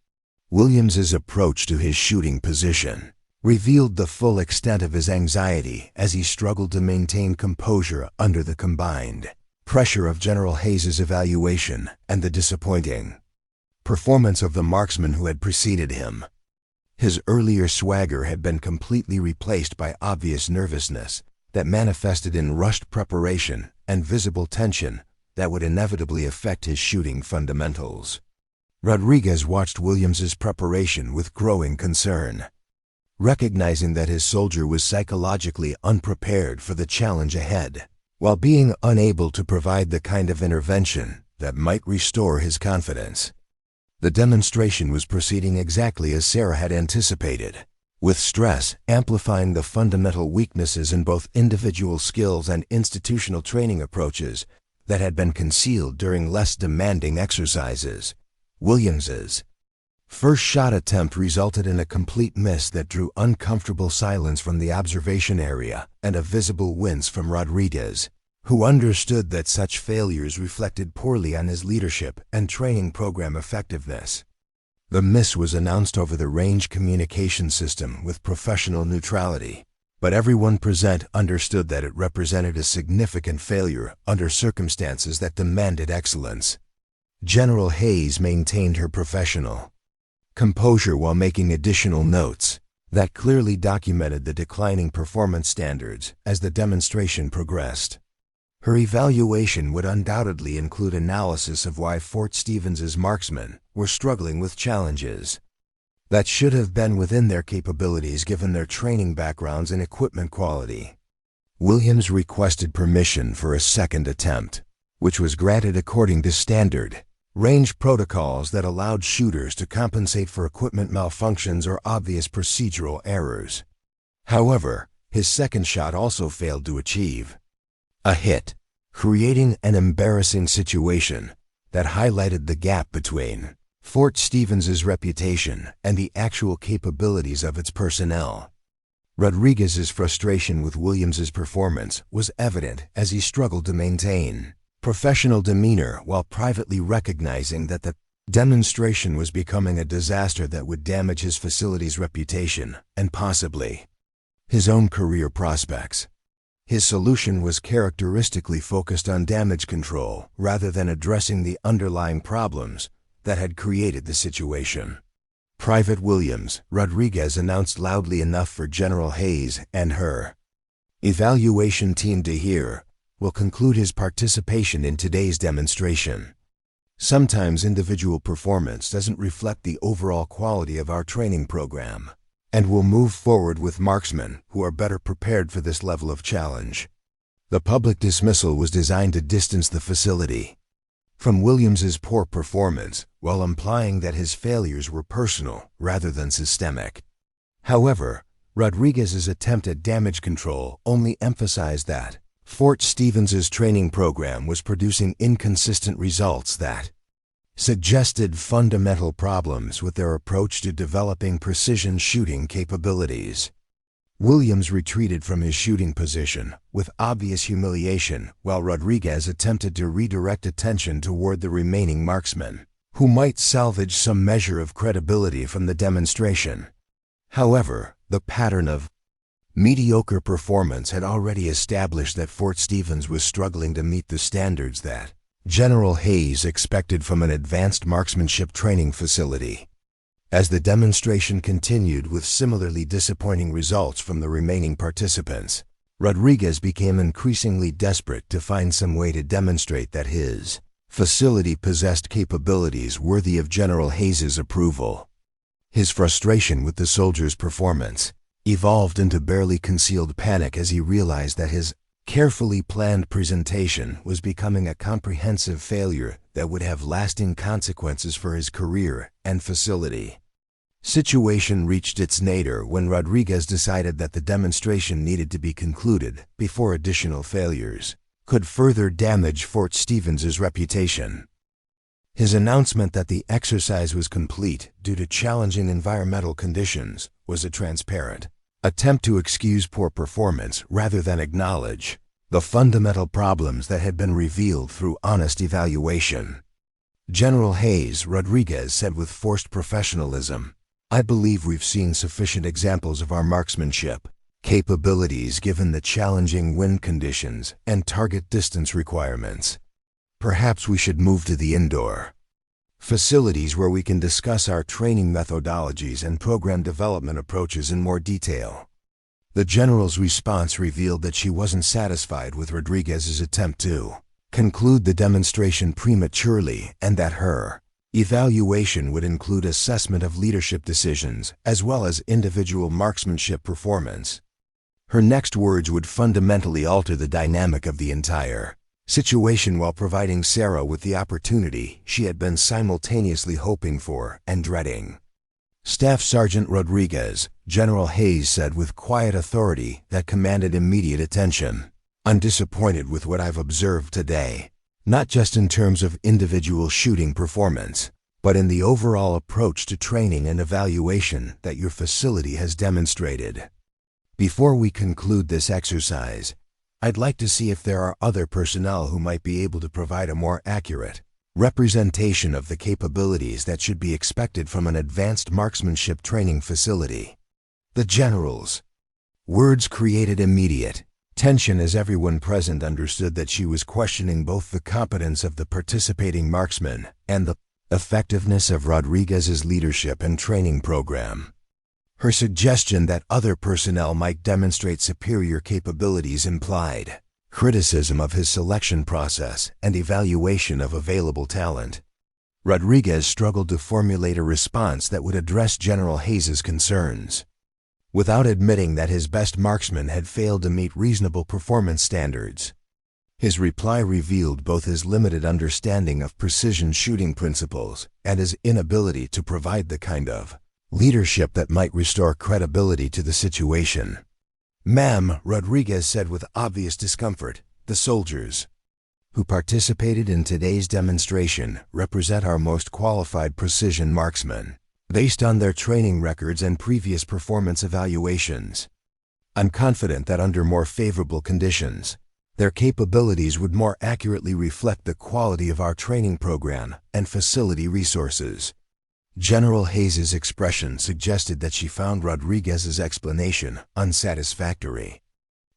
Williams's approach to his shooting position revealed the full extent of his anxiety as he struggled to maintain composure under the combined pressure of General Hayes's evaluation and the disappointing performance of the marksman who had preceded him. His earlier swagger had been completely replaced by obvious nervousness that manifested in rushed preparation and visible tension that would inevitably affect his shooting fundamentals. Rodriguez watched Williams's preparation with growing concern, recognizing that his soldier was psychologically unprepared for the challenge ahead, while being unable to provide the kind of intervention that might restore his confidence. The demonstration was proceeding exactly as Sarah had anticipated, with stress amplifying the fundamental weaknesses in both individual skills and institutional training approaches that had been concealed during less demanding exercises. Williams's first shot attempt resulted in a complete miss that drew uncomfortable silence from the observation area and a visible wince from Rodriguez, who understood that such failures reflected poorly on his leadership and training program effectiveness. The miss was announced over the range communication system with professional neutrality, but everyone present understood that it represented a significant failure under circumstances that demanded excellence. General Hayes maintained her professional composure while making additional notes that clearly documented the declining performance standards as the demonstration progressed. Her evaluation would undoubtedly include analysis of why Fort Stevens's marksmen were struggling with challenges that should have been within their capabilities given their training backgrounds and equipment quality. Williams requested permission for a second attempt, which was granted according to standard range protocols that allowed shooters to compensate for equipment malfunctions or obvious procedural errors. However, his second shot also failed to achieve a hit, creating an embarrassing situation that highlighted the gap between Fort Stevens's reputation and the actual capabilities of its personnel. Rodriguez's frustration with Williams's performance was evident as he struggled to maintain professional demeanor while privately recognizing that the demonstration was becoming a disaster that would damage his facility's reputation and possibly his own career prospects. His solution was characteristically focused on damage control rather than addressing the underlying problems that had created the situation. Private Williams, Rodriguez announced loudly enough for General Hayes and her evaluation team to hear, will conclude his participation in today's demonstration. Sometimes individual performance doesn't reflect the overall quality of our training program, and we'll move forward with marksmen who are better prepared for this level of challenge. The public dismissal was designed to distance the facility from Williams's poor performance, while implying that his failures were personal rather than systemic. However, Rodriguez's attempt at damage control only emphasized that Fort Stevens's training program was producing inconsistent results that suggested fundamental problems with their approach to developing precision shooting capabilities. Williams retreated from his shooting position with obvious humiliation, while Rodriguez attempted to redirect attention toward the remaining marksmen, who might salvage some measure of credibility from the demonstration. However, the pattern of mediocre performance had already established that Fort Stevens was struggling to meet the standards that General Hayes expected from an advanced marksmanship training facility. As the demonstration continued with similarly disappointing results from the remaining participants, Rodriguez became increasingly desperate to find some way to demonstrate that his facility possessed capabilities worthy of General Hayes's approval. His frustration with the soldiers' performance evolved into barely concealed panic as he realized that his carefully planned presentation was becoming a comprehensive failure that would have lasting consequences for his career and facility. Situation reached its nadir when Rodriguez decided that the demonstration needed to be concluded before additional failures could further damage Fort Stevens's reputation. His announcement that the exercise was complete due to challenging environmental conditions was a transparent attempt to excuse poor performance rather than acknowledge the fundamental problems that had been revealed through honest evaluation. General Hayes, Rodriguez said with forced professionalism, "I believe we've seen sufficient examples of our marksmanship capabilities given the challenging wind conditions and target distance requirements. Perhaps we should move to the indoor facilities where we can discuss our training methodologies and program development approaches in more detail." The general's response revealed that she wasn't satisfied with Rodriguez's attempt to conclude the demonstration prematurely and that her evaluation would include assessment of leadership decisions as well as individual marksmanship performance. Her next words would fundamentally alter the dynamic of the entire situation while providing Sarah with the opportunity she had been simultaneously hoping for and dreading. Staff Sergeant Rodriguez, General Hayes said with quiet authority that commanded immediate attention, "I'm disappointed with what I've observed today, not just in terms of individual shooting performance, but in the overall approach to training and evaluation that your facility has demonstrated. Before we conclude this exercise, I'd like to see if there are other personnel who might be able to provide a more accurate representation of the capabilities that should be expected from an advanced marksmanship training facility." The general's words created immediate tension as everyone present understood that she was questioning both the competence of the participating marksmen and the effectiveness of Rodriguez's leadership and training program. Her suggestion that other personnel might demonstrate superior capabilities implied criticism of his selection process and evaluation of available talent. Rodriguez struggled to formulate a response that would address General Hayes's concerns, without admitting that his best marksman had failed to meet reasonable performance standards. His reply revealed both his limited understanding of precision shooting principles and his inability to provide the kind of leadership that might restore credibility to the situation. "Ma'am," Rodriguez said with obvious discomfort, "the soldiers who participated in today's demonstration represent our most qualified precision marksmen, based on their training records and previous performance evaluations. I'm confident that under more favorable conditions, their capabilities would more accurately reflect the quality of our training program and facility resources. General Hayes's expression suggested that she found Rodriguez's explanation unsatisfactory,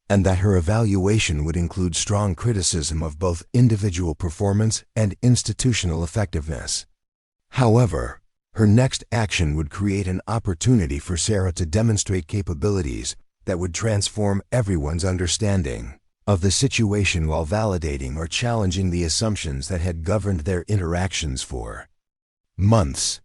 and that her evaluation would include strong criticism of both individual performance and institutional effectiveness. However, her next action would create an opportunity for Sarah to demonstrate capabilities that would transform everyone's understanding of the situation while validating or challenging the assumptions that had governed their interactions for months.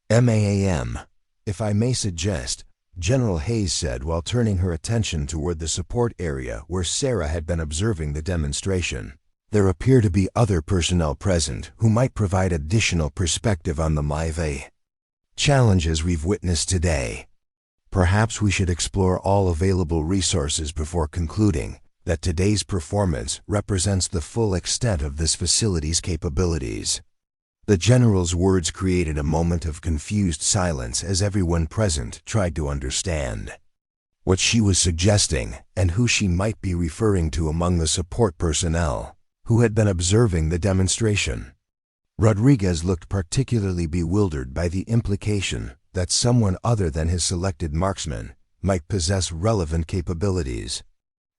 MAAM, if I may suggest, General Hayes said while turning her attention toward the support area where Sarah had been observing the demonstration. There appear to be other personnel present who might provide additional perspective on the MIVA challenges we've witnessed today. Perhaps we should explore all available resources before concluding that today's performance represents the full extent of this facility's capabilities. The General's words created a moment of confused silence as everyone present tried to understand what she was suggesting and who she might be referring to among the support personnel who had been observing the demonstration. Rodriguez looked particularly bewildered by the implication that someone other than his selected marksman might possess relevant capabilities.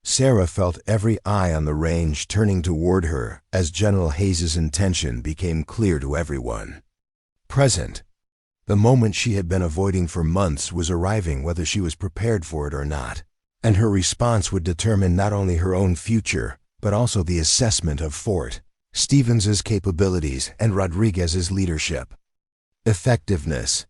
Sarah felt every eye on the range turning toward her as General Hayes's intention became clear to everyone present. The moment she had been avoiding for months was arriving, whether she was prepared for it or not, and her response would determine not only her own future, but also the assessment of Fort Stevens's capabilities and Rodriguez's leadership effectiveness.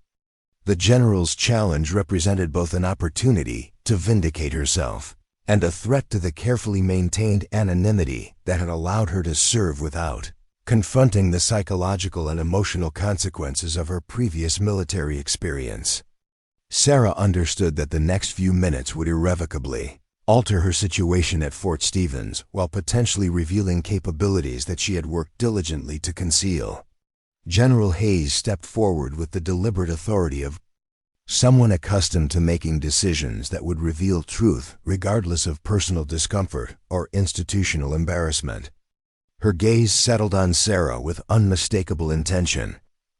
The General's challenge represented both an opportunity to vindicate herself and a threat to the carefully maintained anonymity that had allowed her to serve without confronting the psychological and emotional consequences of her previous military experience. Sarah understood that the next few minutes would irrevocably alter her situation at Fort Stevens while potentially revealing capabilities that she had worked diligently to conceal. General Hayes stepped forward with the deliberate authority of someone accustomed to making decisions that would reveal truth regardless of personal discomfort or institutional embarrassment. Her gaze settled on Sarah with unmistakable intention,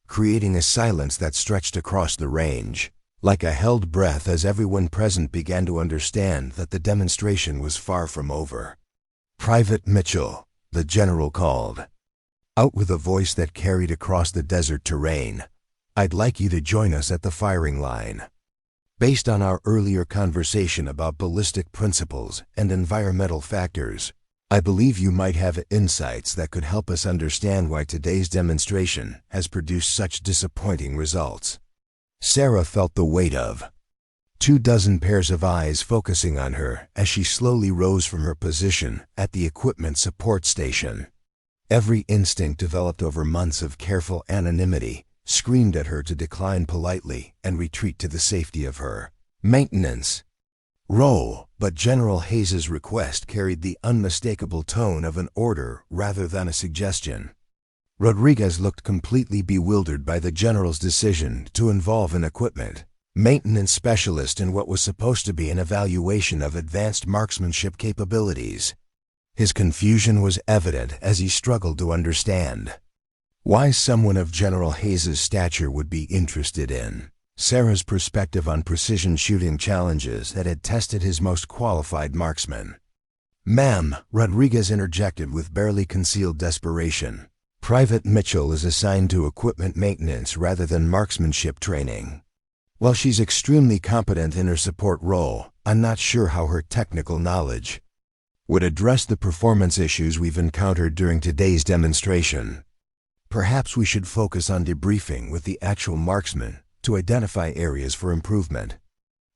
creating a silence that stretched across the range, like a held breath as everyone present began to understand that the demonstration was far from over. "Private Mitchell," the General called out with a voice that carried across the desert terrain, "I'd like you to join us at the firing line. Based on our earlier conversation about ballistic principles and environmental factors, I believe you might have insights that could help us understand why today's demonstration has produced such disappointing results." Sarah felt the weight of 24 pairs of eyes focusing on her as she slowly rose from her position at the equipment support station. Every instinct developed over months of careful anonymity screamed at her to decline politely and retreat to the safety of her maintenance role, but General Hayes's request carried the unmistakable tone of an order rather than a suggestion. Rodriguez looked completely bewildered by the General's decision to involve an equipment maintenance specialist in what was supposed to be an evaluation of advanced marksmanship capabilities. His confusion was evident as he struggled to understand why someone of General Hayes's stature would be interested in Sarah's perspective on precision shooting challenges that had tested his most qualified marksmen. "Ma'am," Rodriguez interjected with barely concealed desperation, "Private Mitchell is assigned to equipment maintenance rather than marksmanship training. While she's extremely competent in her support role, I'm not sure how her technical knowledge would address the performance issues we've encountered during today's demonstration. Perhaps we should focus on debriefing with the actual marksman to identify areas for improvement."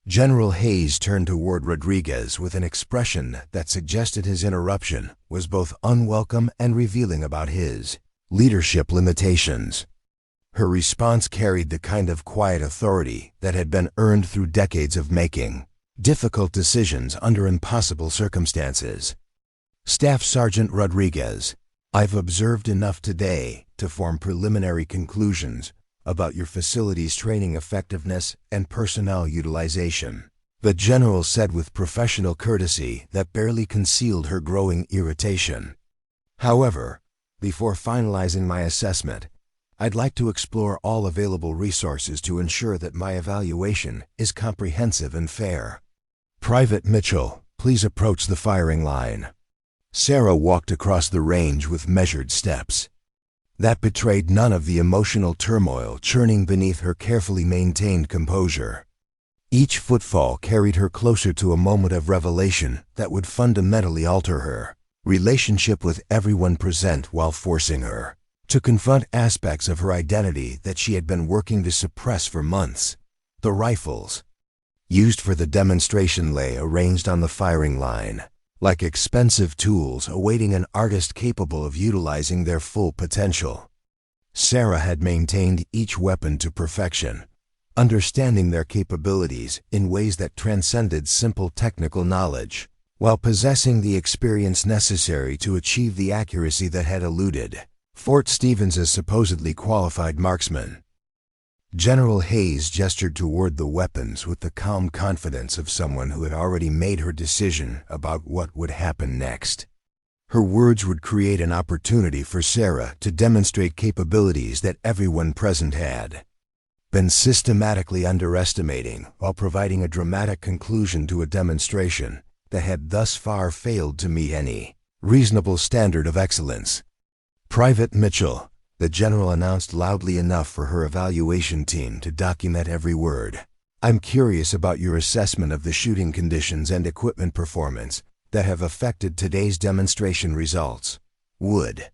General Hayes turned toward Rodriguez with an expression that suggested his interruption was both unwelcome and revealing about his leadership limitations. Her response carried the kind of quiet authority that had been earned through decades of making difficult decisions under impossible circumstances. "Staff Sergeant Rodriguez, I've observed enough today to form preliminary conclusions about your facility's training effectiveness and personnel utilization. the general said with professional courtesy that barely concealed her growing irritation. However, before finalizing my assessment, I'd like to explore all available resources to ensure that my evaluation is comprehensive and fair. Private Mitchell, please approach the firing line. Sarah walked across the range with measured steps that betrayed none of the emotional turmoil churning beneath her carefully maintained composure. Each footfall carried her closer to a moment of revelation that would fundamentally alter her relationship with everyone present, while forcing her to confront aspects of her identity that she had been working to suppress for months. The rifles used for the demonstration lay arranged on the firing line, like expensive tools awaiting an artist capable of utilizing their full potential. Sarah had maintained each weapon to perfection, understanding their capabilities in ways that transcended simple technical knowledge, while possessing the experience necessary to achieve the accuracy that had eluded Fort Stevens' supposedly qualified marksman. General Hayes gestured toward the weapons with the calm confidence of someone who had already made her decision about what would happen next. Her words would create an opportunity for Sarah to demonstrate capabilities that everyone present had been systematically underestimating, while providing a dramatic conclusion to a demonstration that had thus far failed to meet any reasonable standard of excellence. Private Mitchell, the general announced loudly enough for her evaluation team to document every word. I'm curious about your assessment of the shooting conditions and equipment performance that have affected today's demonstration results. Would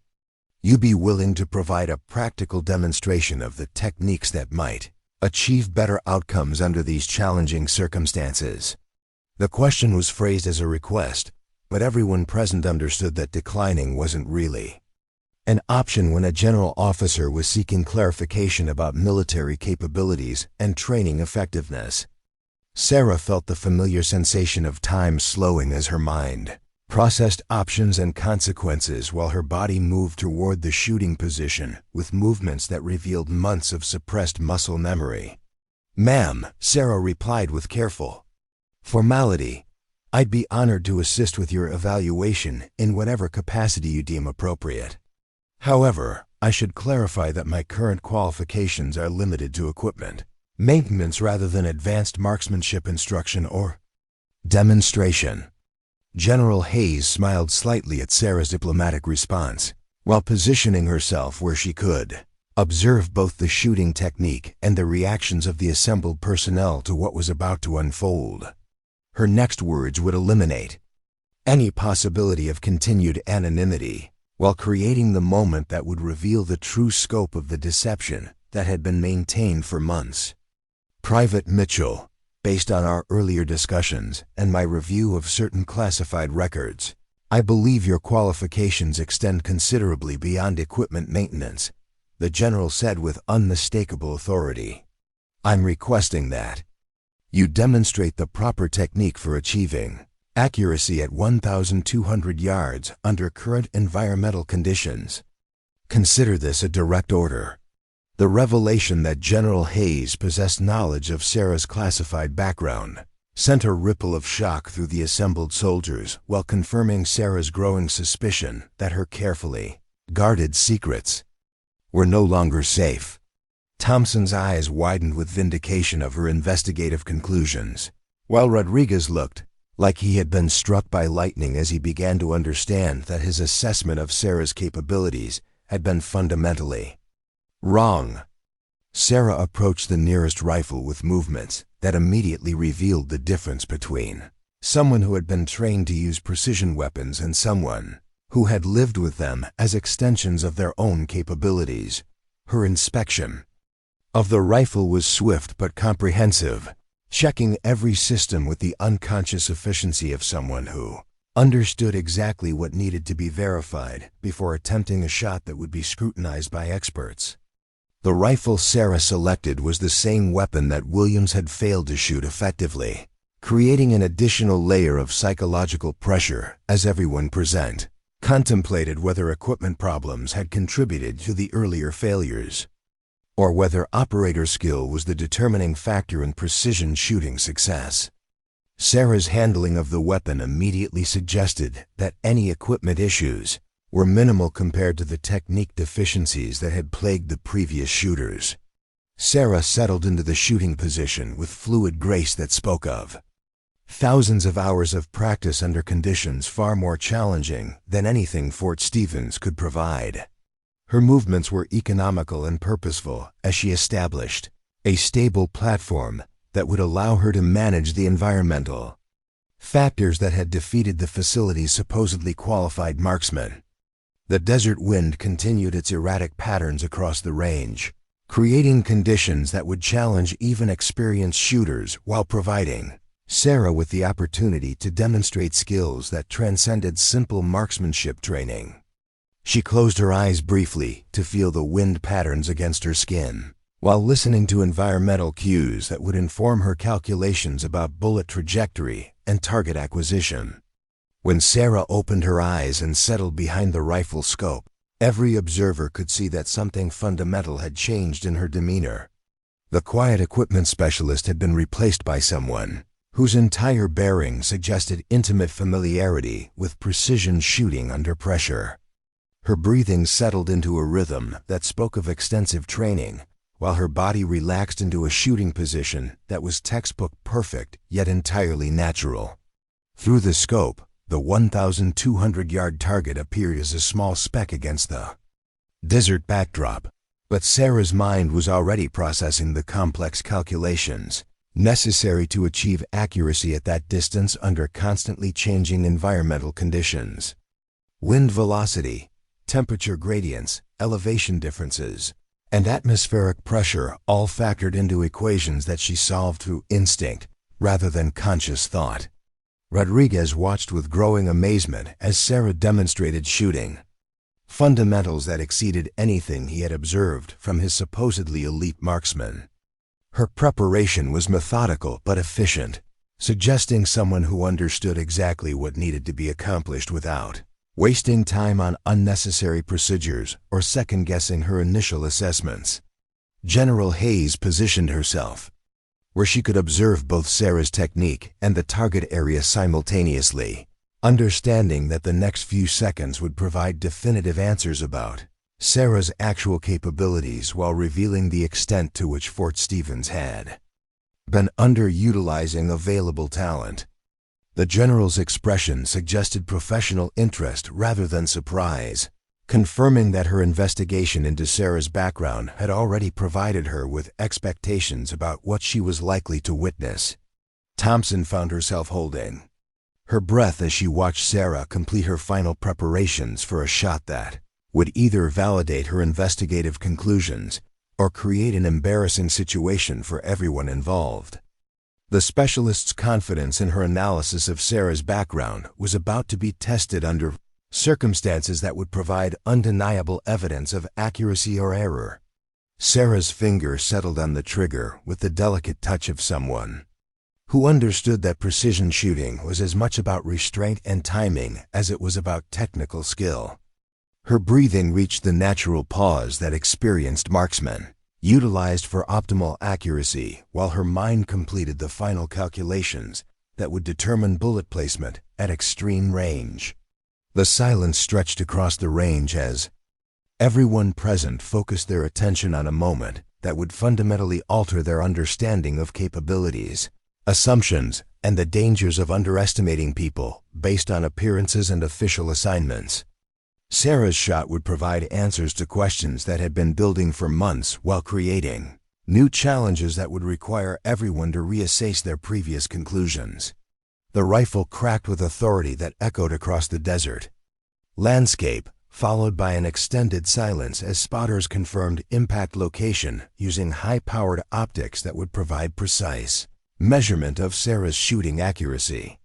you be willing to provide a practical demonstration of the techniques that might achieve better outcomes under these challenging circumstances? The question was phrased as a request, but everyone present understood that declining wasn't really an option when a general officer was seeking clarification about military capabilities and training effectiveness. Sarah felt the familiar sensation of time slowing as her mind processed options and consequences, while her body moved toward the shooting position with movements that revealed months of suppressed muscle memory. "Ma'am," Sarah replied with careful formality, "I'd be honored to assist with your evaluation in whatever capacity you deem appropriate. However, I should clarify that my current qualifications are limited to equipment maintenance rather than advanced marksmanship instruction or demonstration." General Hayes smiled slightly at Sarah's diplomatic response, while positioning herself where she could observe both the shooting technique and the reactions of the assembled personnel to what was about to unfold. Her next words would eliminate any possibility of continued anonymity, while creating the moment that would reveal the true scope of the deception that had been maintained for months. "Private Mitchell, based on our earlier discussions and my review of certain classified records, I believe your qualifications extend considerably beyond equipment maintenance," the general said with unmistakable authority. "I'm requesting that you demonstrate the proper technique for achieving accuracy at 1,200 yards under current environmental conditions. Consider this a direct order." The revelation that General Hayes possessed knowledge of Sarah's classified background sent a ripple of shock through the assembled soldiers, while confirming Sarah's growing suspicion that her carefully guarded secrets were no longer safe. Thompson's eyes widened with vindication of her investigative conclusions, while Rodriguez looked like he had been struck by lightning as he began to understand that his assessment of Sarah's capabilities had been fundamentally wrong. Sarah approached the nearest rifle with movements that immediately revealed the difference between someone who had been trained to use precision weapons and someone who had lived with them as extensions of their own capabilities. Her inspection of the rifle was swift but comprehensive, checking every system with the unconscious efficiency of someone who understood exactly what needed to be verified before attempting a shot that would be scrutinized by experts. The rifle Sarah selected was the same weapon that Williams had failed to shoot effectively, creating an additional layer of psychological pressure as everyone present contemplated whether equipment problems had contributed to the earlier failures, or whether operator skill was the determining factor in precision shooting success. Sarah's handling of the weapon immediately suggested that any equipment issues were minimal compared to the technique deficiencies that had plagued the previous shooters. Sarah settled into the shooting position with fluid grace that spoke of thousands of hours of practice under conditions far more challenging than anything Fort Stevens could provide. Her movements were economical and purposeful as she established a stable platform that would allow her to manage the environmental factors that had defeated the facility's supposedly qualified marksmen. The desert wind continued its erratic patterns across the range, creating conditions that would challenge even experienced shooters while providing Sarah with the opportunity to demonstrate skills that transcended simple marksmanship training. She closed her eyes briefly to feel the wind patterns against her skin, while listening to environmental cues that would inform her calculations about bullet trajectory and target acquisition. When Sarah opened her eyes and settled behind the rifle scope, every observer could see that something fundamental had changed in her demeanor. The quiet equipment specialist had been replaced by someone whose entire bearing suggested intimate familiarity with precision shooting under pressure. Her breathing settled into a rhythm that spoke of extensive training, while her body relaxed into a shooting position that was textbook perfect yet entirely natural. Through the scope, the 1,200-yard target appeared as a small speck against the desert backdrop, but Sarah's mind was already processing the complex calculations necessary to achieve accuracy at that distance under constantly changing environmental conditions. Wind velocity, temperature gradients, elevation differences, and atmospheric pressure all factored into equations that she solved through instinct rather than conscious thought. Rodriguez watched with growing amazement as Sarah demonstrated shooting fundamentals that exceeded anything he had observed from his supposedly elite marksman. Her preparation was methodical but efficient, suggesting someone who understood exactly what needed to be accomplished without wasting time on unnecessary procedures or second-guessing her initial assessments. General Hayes positioned herself where she could observe both Sarah's technique and the target area simultaneously, understanding that the next few seconds would provide definitive answers about Sarah's actual capabilities while revealing the extent to which Fort Stevens had been underutilizing available talent. The general's expression suggested professional interest rather than surprise, confirming that her investigation into Sarah's background had already provided her with expectations about what she was likely to witness. Thompson found herself holding her breath as she watched Sarah complete her final preparations for a shot that would either validate her investigative conclusions or create an embarrassing situation for everyone involved. The specialist's confidence in her analysis of Sarah's background was about to be tested under circumstances that would provide undeniable evidence of accuracy or error. Sarah's finger settled on the trigger with the delicate touch of someone who understood that precision shooting was as much about restraint and timing as it was about technical skill. Her breathing reached the natural pause that experienced marksmen utilized for optimal accuracy, while her mind completed the final calculations that would determine bullet placement at extreme range. The silence stretched across the range as everyone present focused their attention on a moment that would fundamentally alter their understanding of capabilities, assumptions, and the dangers of underestimating people based on appearances and official assignments. Sarah's shot would provide answers to questions that had been building for months while creating new challenges that would require everyone to reassess their previous conclusions. The rifle cracked with authority that echoed across the desert landscape, followed by an extended silence as spotters confirmed impact location using high-powered optics that would provide precise measurement of Sarah's shooting accuracy.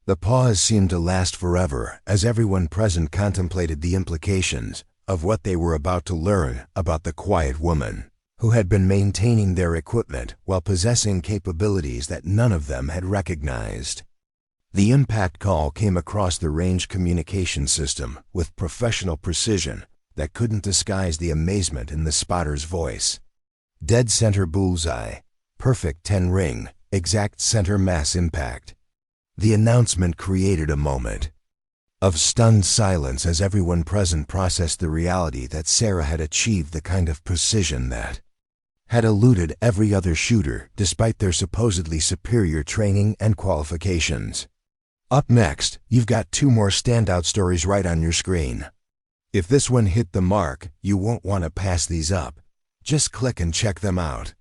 The pause seemed to last forever as everyone present contemplated the implications of what they were about to learn about the quiet woman who had been maintaining their equipment while possessing capabilities that none of them had recognized. The impact call came across the range communication system with professional precision that couldn't disguise the amazement in the spotter's voice. Dead center bullseye, perfect 10 ring, exact center mass impact. The announcement created a moment of stunned silence as everyone present processed the reality that Sarah had achieved the kind of precision that had eluded every other shooter despite their supposedly superior training and qualifications. Up next, you've got 2 more standout stories right on your screen. If this one hit the mark, you won't want to pass these up. Just click and check them out.